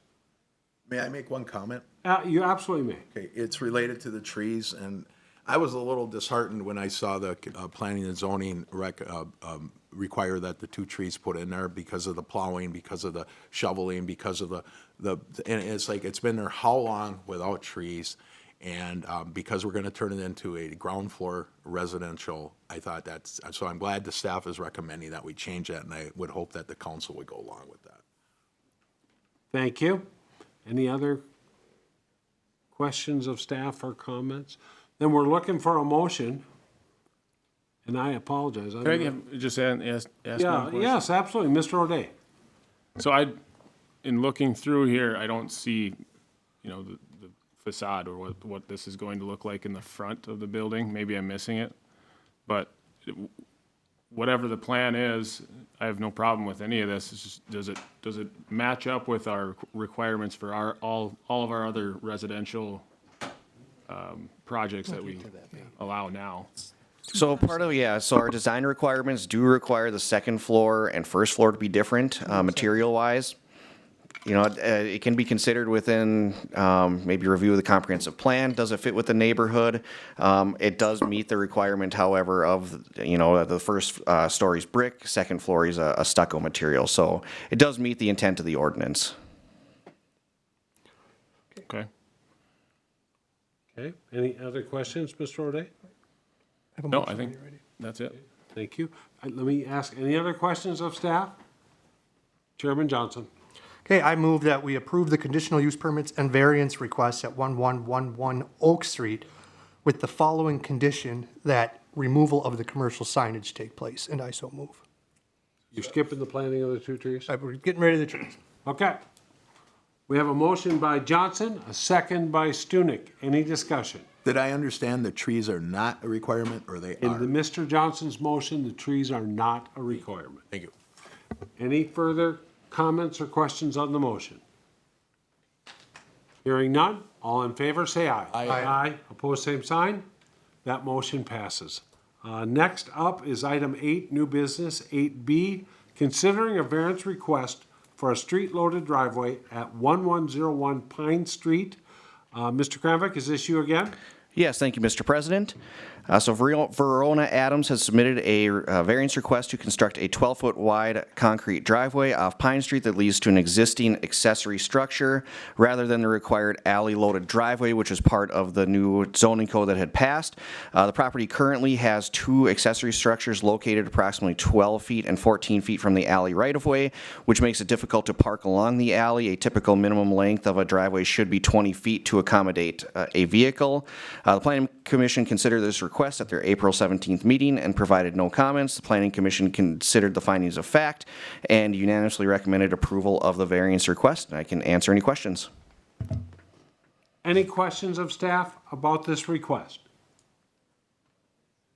May I make one comment? You absolutely may. Okay, it's related to the trees, and I was a little disheartened when I saw the planning and zoning require that the 2 trees put in there because of the plowing, because of the shoveling, because of and it's like, it's been there how long without trees? And because we're gonna turn it into a ground floor residential, I thought so I'm glad the staff is recommending that we change that, and I would hope that the council would go along with that. Thank you. Any other questions of staff or comments? Then we're looking for a motion, and I apologize. Can I just ask one question? Yes, absolutely. Mr. O'Day. So in looking through here, I don't see, the facade or what this is going to look like in the front of the building. Maybe I'm missing it, but whatever the plan is, I have no problem with any of this. It's just, does it match up with our requirements for all of our other residential projects that we allow now? So so our design requirements do require the 2nd floor and 1st floor to be different material-wise. It can be considered within maybe review of the comprehensive plan. Does it fit with the neighborhood? It does meet the requirement, however, of, the first story's brick, 2nd floor is a stucco material. So it does meet the intent of the ordinance. Okay. Okay, any other questions, Mr. O'Day? No, I think that's it. Thank you. Let me ask, any other questions of staff? Chairman Johnson. Okay, I move that we approve the conditional use permits and variance requests at 1111 Oak Street with the following condition that removal of the commercial signage take place, and I so move. You're skipping the planting of the 2 trees? We're getting rid of the trees. Okay. We have a motion by Johnson, a second by Stunek. Any discussion? Did I understand the trees are not a requirement, or they In are? the Mr. Johnson's motion, the trees are not a requirement. Thank you. Any further comments or questions on the motion? Hearing none, all in favor, say aye. Aye. Aye. Opposed, same sign. That motion passes. Next up is item 8, new business, 8B, considering a variance request for a street-loaded driveway at 1101 Pine Street. Mr. Kramvik, is this you again? Yes, thank you, Mr. President. So Verona Adams has submitted a variance request to construct a 12-foot wide concrete driveway off Pine Street that leads to an existing accessory structure rather than the required alley-loaded driveway, which is part of the new zoning code that had passed. The property currently has 2 accessory structures located approximately 12 feet and 14 feet from the alley right-of-way, which makes it difficult to park along the alley. A typical minimum length of a driveway should be 20 feet to accommodate a vehicle. The Planning Commission considered this request at their April 17th meeting and provided no comments. The Planning Commission considered the findings of fact and unanimously recommended approval of the variance request. I can answer any questions. Any questions of staff about this request?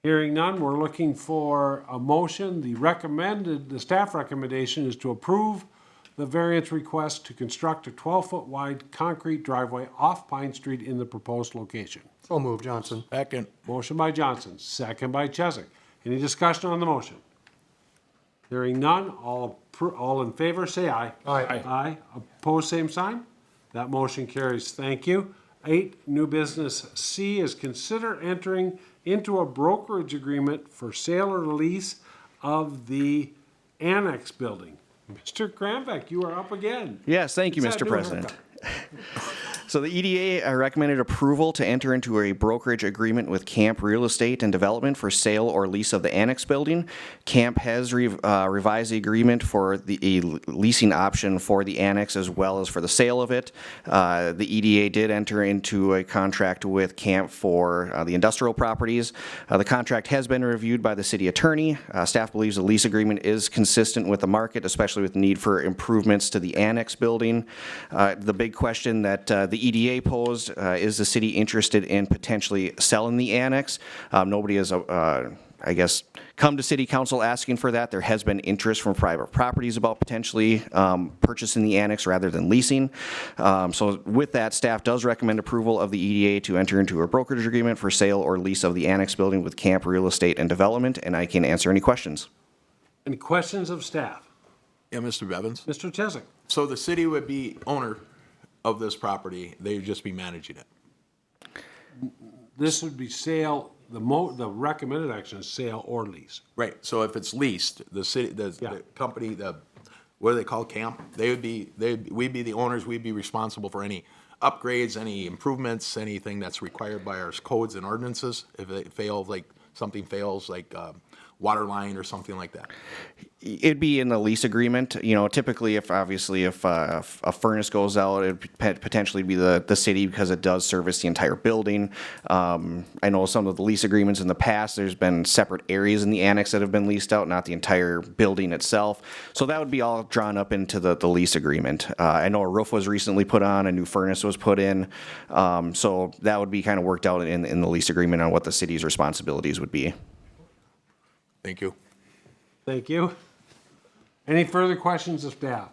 Hearing none, we're looking for a motion. The staff recommendation is to approve the variance request to construct a 12-foot wide concrete driveway off Pine Street in the proposed location. So move, Johnson. Second. Motion by Johnson, second by Chesak. Any discussion on the motion? Hearing none, all in favor, say aye. Aye. Aye. Opposed, same sign. That motion carries. Thank you. 8, new business C is consider entering into a brokerage agreement for sale or lease of the annex building. Mr. Kramvik, you are up again. Yes, thank you, What's that Mr. new President. haircut? So the EDA recommended approval to enter into a brokerage agreement with Camp Real Estate and Development for sale or lease of the annex building. Camp has revised the agreement for a leasing option for the annex as well as for the sale of it. The EDA did enter into a contract with Camp for the industrial properties. The contract has been reviewed by the city attorney. Staff believes the lease agreement is consistent with the market, especially with the need for improvements to the annex building. The big question that the EDA posed, is the city interested in potentially selling the annex? Nobody has, I guess, come to city council asking for that. There has been interest from private properties about potentially purchasing the annex rather than leasing. So with that, staff does recommend approval of the EDA to enter into a brokerage agreement for sale or lease of the annex building with Camp Real Estate and Development, and I can answer any questions. Any questions of staff? Yeah, Mr. Bevins? Mr. Chesak? So the city would be owner of this property, they would just be managing it? This would be sale, the recommended action is sale or lease. Right, so if it's leased, the city, the company, what do they call, Camp? We'd be the owners, we'd be responsible for any upgrades, any improvements, anything that's required by our codes and ordinances. If it fails, like something fails, like water line or something like that. It'd be in the lease agreement. You know, typically, if a furnace goes out, it'd potentially be the city because it does service the entire building. I know some of the lease agreements in the past, there's been separate areas in the annex that have been leased out, not the entire building itself. So that would be all drawn up into the lease agreement. I know a roof was recently put on, a new furnace was put in. So that would be kind of worked out in the lease agreement on what the city's responsibilities would be. Thank you. Thank you. Any further questions of staff?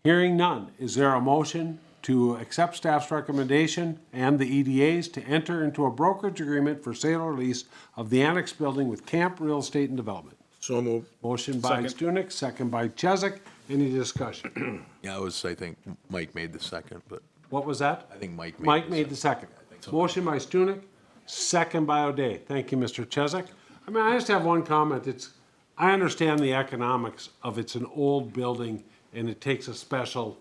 Hearing none, is there a motion to accept staff's recommendation and the EDA's to enter into a brokerage agreement for sale or lease of the annex building with Camp Real Estate and Development? So moved. Motion by Stunek, second by Chesak. Any discussion? Yeah, I think Mike made the second, but What was that? I think Mike Made the second. Motion by Stunek, second by O'Day. Thank you, Mr. Chesak. I mean, I just have one comment. I understand the economics of it's an old building and it takes a special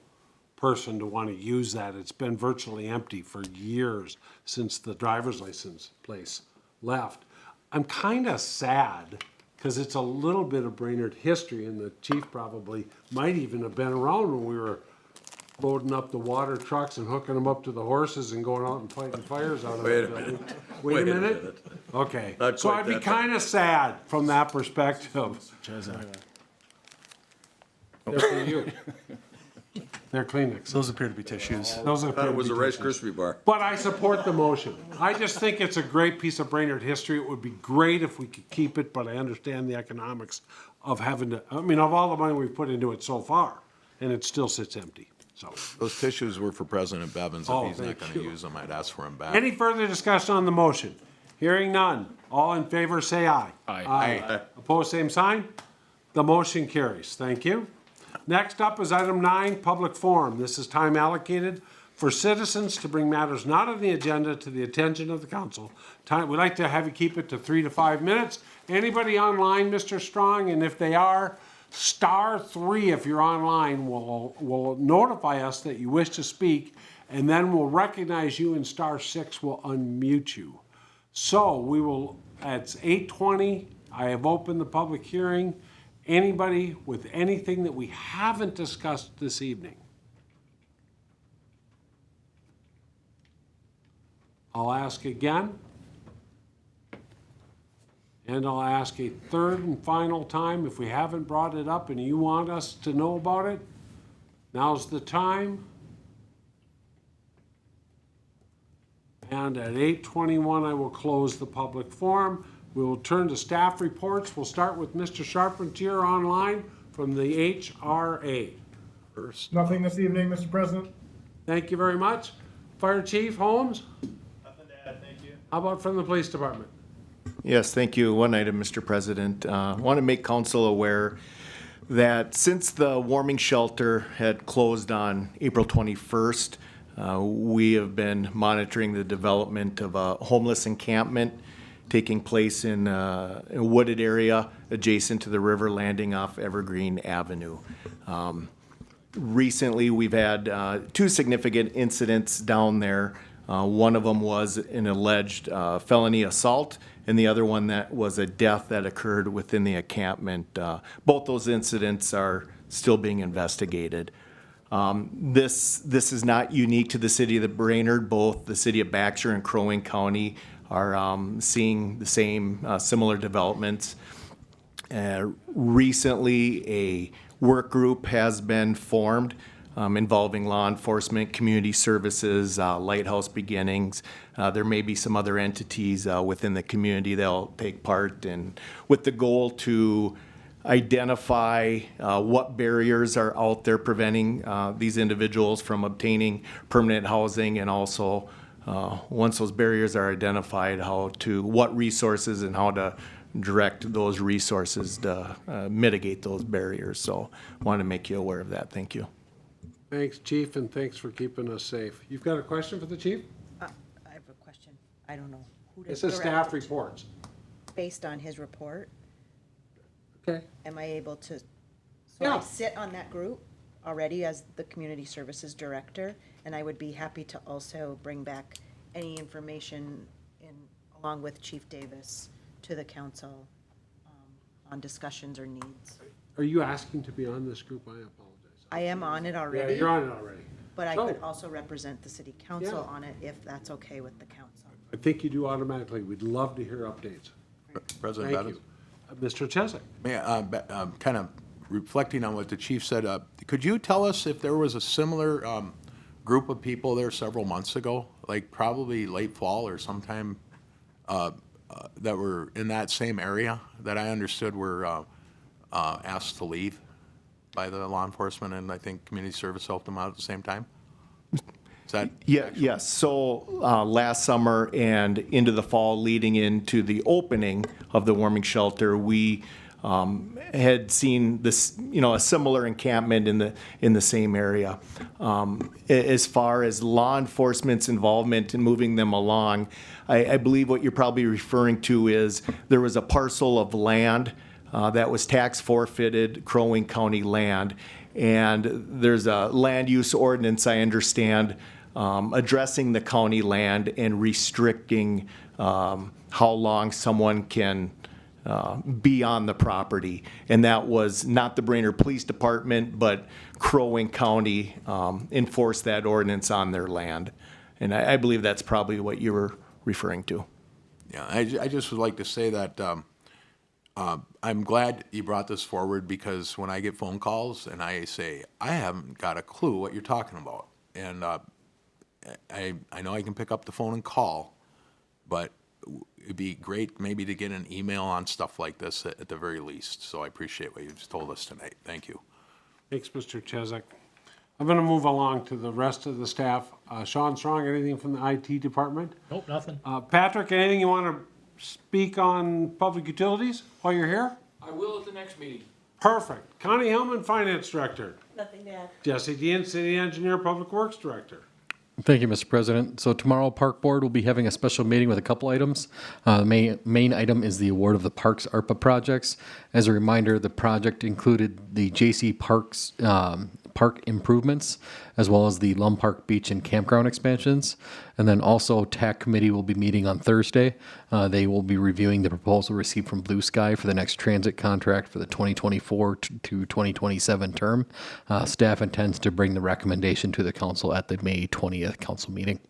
person to want to use that. It's been virtually empty for years since the driver's license place left. I'm kind of sad because it's a little bit of Brainerd history, and the chief probably might even have been around when we were loading up the water trucks and hooking them up to the horses and going out and fighting fires out of that building. Wait a minute. Okay, Not so quite I'd be that kind of sad from that perspective. They're for you. They're Kleenex. Those appear to be tissues. Those are Thought it was a Rice tissues. Krispie bar. But I support the motion. I just think it's a great piece of Brainerd history. It would be great if we could keep it, but I understand the economics of having to, I mean, of all the money we've put into it so far, and it still sits empty, so. Those tissues were for President Bevins. Oh, If he's not thank gonna you. use them, I'd ask for them back. Any further discussion on the motion? Hearing none. All in favor, say aye. Aye. Aye. Opposed, same sign. The motion carries. Thank you. Next up is item 9, public forum. This is time allocated for citizens to bring matters not on the agenda to the attention of the council. We'd like to have you keep it to 3 to 5 minutes. Anybody online, Mr. Strong? And if they are, *3 if you're online will notify us that you wish to speak, and then we'll recognize you, and *6 will unmute you. So we will, it's 8:20. I have opened the public hearing. Anybody with anything that we haven't discussed this evening? I'll ask again. And I'll ask a third and final time. If we haven't brought it up and you want us to know about it, now's the time. And at 8:21, I will close the public forum. We will turn to staff reports. We'll start with Mr. Charpentier online from the HRA. First. Nothing this evening, Mr. President. Thank you very much. Fire Chief Holmes? Nothing to add, thank you. How about from the police department? Yes, thank you. One item, Mr. President. I want to make council aware that since the warming shelter had closed on April 21st, we have been monitoring the development of a homeless encampment taking place in a wooded area adjacent to the river landing off Evergreen Avenue. Recently, we've had 2 significant incidents down there. One of them was an alleged felony assault, and the other one that was a death that occurred within the encampment. Both those incidents are still being investigated. This is not unique to the city of Brainerd. Both the city of Baxter and Crow Wing County are seeing the same similar developments. Recently, a work group has been formed involving law enforcement, community services, Lighthouse Beginnings. There may be some other entities within the community that'll take part, and with the goal to identify what barriers are out there preventing these individuals from obtaining permanent housing, and also once those barriers are identified, what resources and how to direct those resources to mitigate those barriers. So I want to make you aware of that. Thank you. Thanks, Chief, and thanks for keeping us safe. You've got a question for the chief? I have a question. I don't know. Who to This is staff direct reports. Based on his report, Okay. am I able to, so Yeah. I sit on that group already as the Community Services Director, and I would be happy to also bring back any information along with Chief Davis to the council on discussions or needs. Are you asking to be on this group? I apologize. I am on it Yeah, already. you're on it already. But I So, could also represent the city council Yeah. on it if that's okay with the council. I think you do automatically. We'd love to hear updates. President Thank Bevins? you. Mr. Chesak? Kind of reflecting on what the chief said, could you tell us if there was a similar group of people there several months ago, like probably late fall or sometime, that were in that same area that I understood were asked to leave by the law enforcement, and I think community service helped them out at the same time? Is that? Yes. So last summer and into the fall, leading into the opening of the warming shelter, we had seen this, a similar encampment in the same area. As far as law enforcement's involvement in moving them along, I believe what you're probably referring to is there was a parcel of land that was tax forfeited Crow Wing County land, And there's a land use ordinance, I understand, addressing the county land and restricting how long someone can be on the property. And that was not the Brainerd Police Department, but Crow Wing County enforced that ordinance on their land. And I believe that's probably what you were referring to. Yeah, I just would like to say that I'm glad you brought this forward, because when I get phone calls and I say, I haven't got a clue what you're talking about. And I know I can pick up the phone and call, but it'd be great maybe to get an email on stuff like this at the very least. So I appreciate what you've told us tonight. Thank you. Thanks, Mr. Chesak. I'm going to move along to the rest of the staff. Sean Strong, anything from the IT department? Nope, nothing. Patrick, anything you want to speak on public utilities while you're here? I will at the next meeting. Perfect. Connie Hellman, Finance Director. Nothing to add. Jesse Dean, City Engineer, Public Works Director. Thank you, Mr. President. So tomorrow, Park Board will be having a special meeting with a couple items. The main item is the award of the Parks ARPA projects. As a reminder, the project included the J.C. Parks park improvements, as well as the Lum Park Beach and campground expansions. And then also TAC Committee will be meeting on Thursday. They will be reviewing the proposal received from Blue Sky for the next transit contract for the 2024 to 2027 term. Staff intends to bring the recommendation to the council at the May 20th council meeting.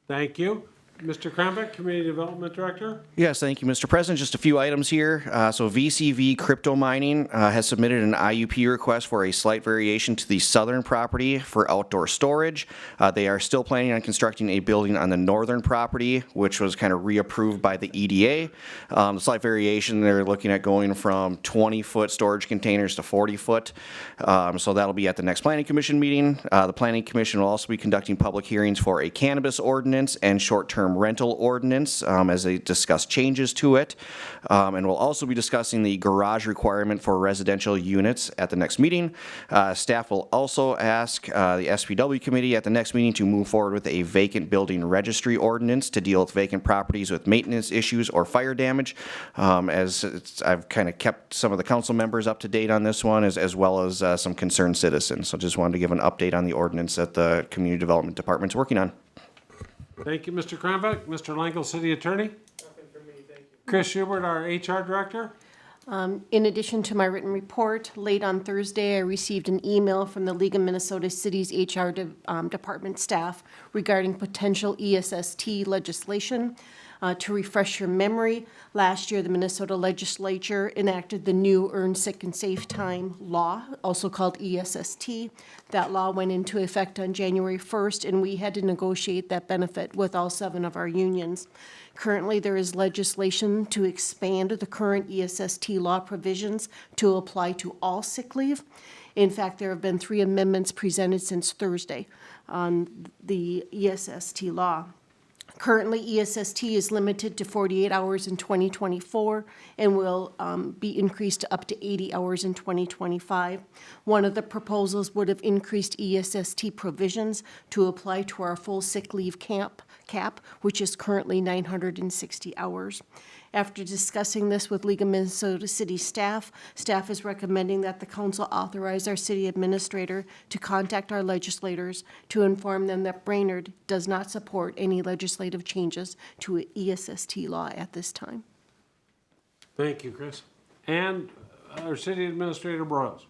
Thank you. Mr. Krambeck, Community Development Director. Yes, thank you, Mr. President. Just a few items here. So VCV Crypto Mining has submitted an IUP request for a slight variation to the southern property for outdoor storage. They are still planning on constructing a building on the northern property, which was kind of reapproved by the EDA. The slight variation, they're looking at going from 20-foot storage containers to 40-foot. So that'll be at the next Planning Commission meeting. The Planning Commission will also be conducting public hearings for a cannabis ordinance and short-term rental ordinance as they discuss changes to it. And we'll also be discussing the garage requirement for residential units at the next meeting. Staff will also ask the SPW committee at the next meeting to move forward with a vacant building registry ordinance to deal with vacant properties with maintenance issues or fire damage. I've kind of kept some of the council members up to date on this one, as well as some concerned citizens. So just wanted to give an update on the ordinance that the Community Development Department's working on. Thank you, Mr. Krambeck. Mr. Langel, City Attorney. Nothing from me, thank you. Chris Schubert, our HR Director. In addition to my written report, late on Thursday, I received an email from the League of Minnesota Cities HR department staff regarding potential ESST legislation. To refresh your memory, last year the Minnesota legislature enacted the new Earned Sick and Safe Time law, also called ESST. That law went into effect on January 1st, and we had to negotiate that benefit with all 7 of our unions. Currently, there is legislation to expand the current ESST law provisions to apply to all sick leave. In fact, there have been 3 amendments presented since Thursday on the ESST law. Currently, ESST is limited to 48 hours in 2024 and will be increased to up to 80 hours in 2025. One of the proposals would have increased ESST provisions to apply to our full sick leave cap, which is currently 960 hours. After discussing this with League of Minnesota City staff is recommending that the council authorize our city administrator to contact our legislators to inform them that Brainerd does not support any legislative changes to ESST law at this time. Thank you, Chris. And our City Administrator Broyles.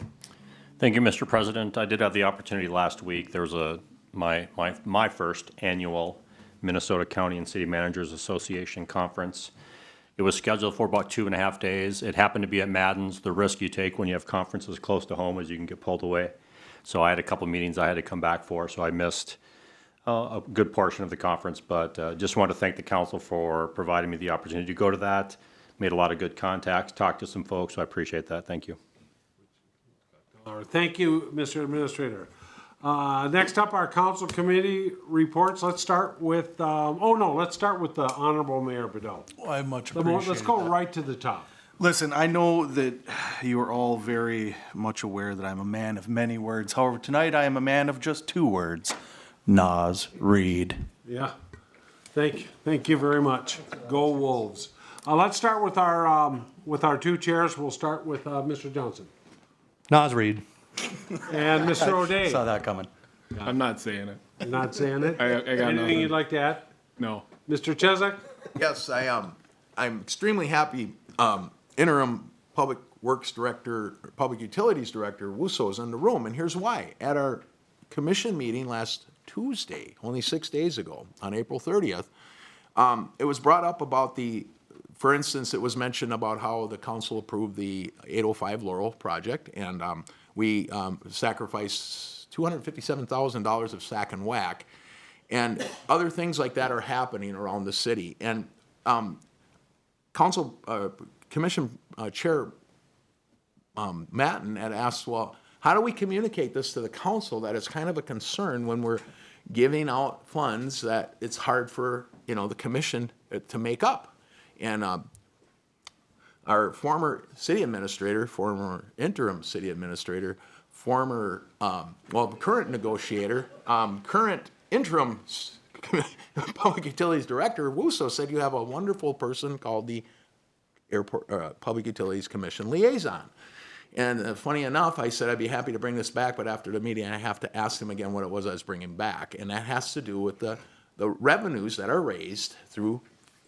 Thank you, Mr. President. I did have the opportunity last week. There was my first annual Minnesota County and City Managers Association conference. It was scheduled for about 2.5 days. It happened to be at Madden's. The risk you take when you have conferences close to home is you can get pulled away. So I had a couple meetings I had to come back for, so I missed a good portion of the conference. But just wanted to thank the council for providing me the opportunity to go to that. Made a lot of good contacts, talked to some folks, so I appreciate that. Thank you. All right, thank you, Mr. Administrator. Next up, our council committee reports. Let's start with, let's start with the Honorable Mayor Bedell. Well, I much appreciate Let's go that. right to the top. Listen, I know that you are all very much aware that I'm a man of many words. However, tonight I am a man of just 2 words. Nas Reed. Yeah, thank you very much. Go Wolves. Let's start with our 2 chairs. We'll start with Mr. Johnson. Nas Reed. And Mr. O'Day. Saw that coming. I'm not saying it. You're not saying it? I got Anything nothing. you'd like to add? No. Mr. Chesak? Yes, I'm extremely happy, interim Public Works Director, Public Utilities Director, Wusso is in the room, and here's why. At our commission meeting last Tuesday, only 6 days ago, on April 30th, it was brought up about for instance, it was mentioned about how the council approved the 805 Laurel project, and we sacrificed $257,000 of sack and whack, and other things like that are happening around the city. And Commission Chair Matten had asked, well, how do we communicate this to the council that it's kind of a concern when we're giving out funds that it's hard for, the commission to make up? And our former city administrator, former interim city administrator, current negotiator, current interim Public Utilities Director, Wusso, said you have a wonderful person called the Airport Public Utilities Commission Liaison. And funny enough, I said I'd be happy to bring this back, but after the meeting, I have to ask him again what it was I was bringing back. And that has to do with the revenues that are raised through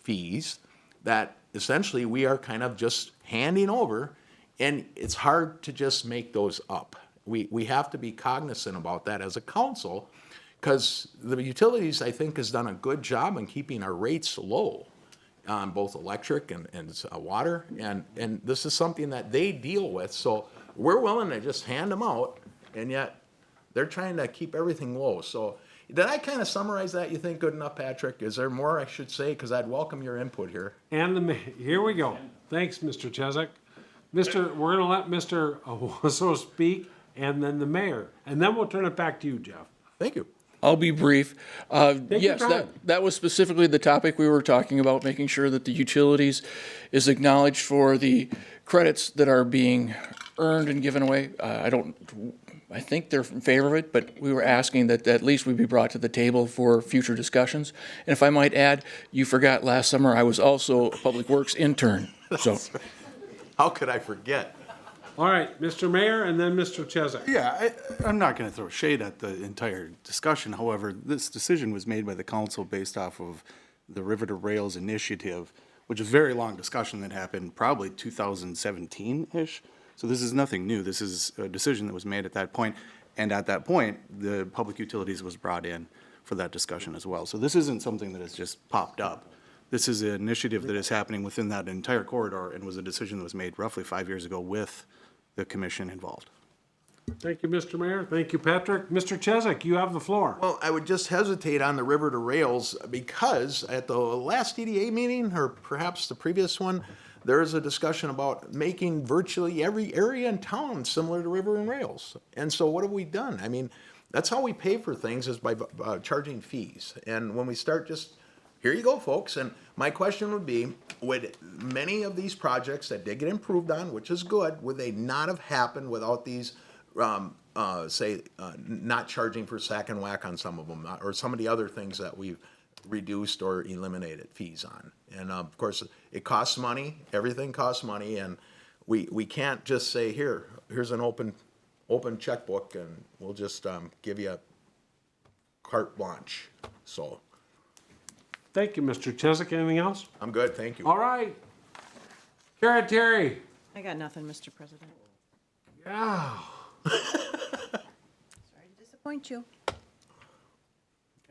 fees that essentially we are kind of just handing over, and it's hard to just make those up. We have to be cognizant about that as a council, because the utilities, I think, has done a good job in keeping our rates low on both electric and water, and this is something that they deal with, so we're willing to just hand them out, and yet they're trying to keep everything low. So did I kind of summarize that, you think, good enough, Patrick? Is there more I should say? Because I'd welcome your input here. And here we go. Thanks, Mr. Chesak. We're going to let Mr. Wusso speak, and then the mayor, and then we'll turn it back to you, Jeff. Thank you. I'll be brief. Take your Yes, time. that was specifically the topic we were talking about, making sure that the utilities is acknowledged for the credits that are being earned and given away. I think they're in favor of it, but we were asking that at least we be brought to the table for future discussions. And if I might add, you forgot last summer I was also a Public Works intern, so. How could I forget? All right, Mr. Mayor, and then Mr. Chesak. Yeah, I'm not going to throw shade at the entire discussion. However, this decision was made by the council based off of the River to Rails initiative, which is a very long discussion that happened probably 2017-ish. So this is nothing new. This is a decision that was made at that point. And at that point, the Public Utilities was brought in for that discussion as well. So this isn't something that has just popped up. This is an initiative that is happening within that entire corridor and was a decision that was made roughly 5 years ago with the commission involved. Thank you, Mr. Mayor. Thank you, Patrick. Mr. Chesak, you have the floor. Well, I would just hesitate on the River to Rails because at the last EDA meeting, or perhaps the previous one, there is a discussion about making virtually every area in town similar to River and Rails. And so what have we done? I mean, that's how we pay for things, is by charging fees. And when we start just, here you go, folks. And my question would be, would many of these projects that did get improved on, which is good, would they not have happened without these, not charging for sack and whack on some of them, or some of the other things that we've reduced or eliminated fees on? And of course, it costs money. Everything costs money, and we can't just say, here's an open checkbook, and we'll just give you a carte blanche. So. Thank you, Mr. Chesak. Anything else? I'm good, thank you. All right. Terry. I got nothing, Mr. President. Yeah. Sorry to disappoint you.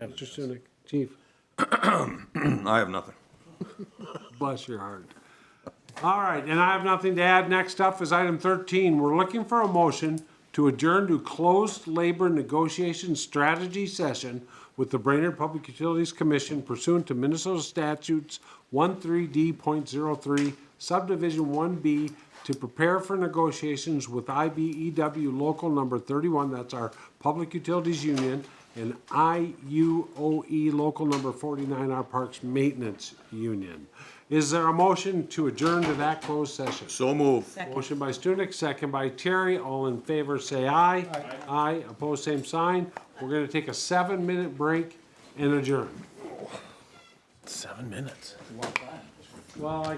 Mr. Sunick, Chief. I have nothing. Bless your heart. All right, and I have nothing to add. Next up is item 13. We're looking for a motion to adjourn to closed labor negotiation strategy session with the Brainerd Public Utilities Commission pursuant to Minnesota Statutes 13D.03, Subdivision 1B, to prepare for negotiations with IBEW Local Number 31, that's our Public Utilities Union, and IUOE Local Number 49, our Parks Maintenance Union. Is there a motion to adjourn to that closed session? So move. Second. Motion by Stunek, second by Terry. All in favor, say aye. Aye. Aye. Opposed, same sign. We're going to take a 7-minute break and adjourn. 7 minutes. Well, I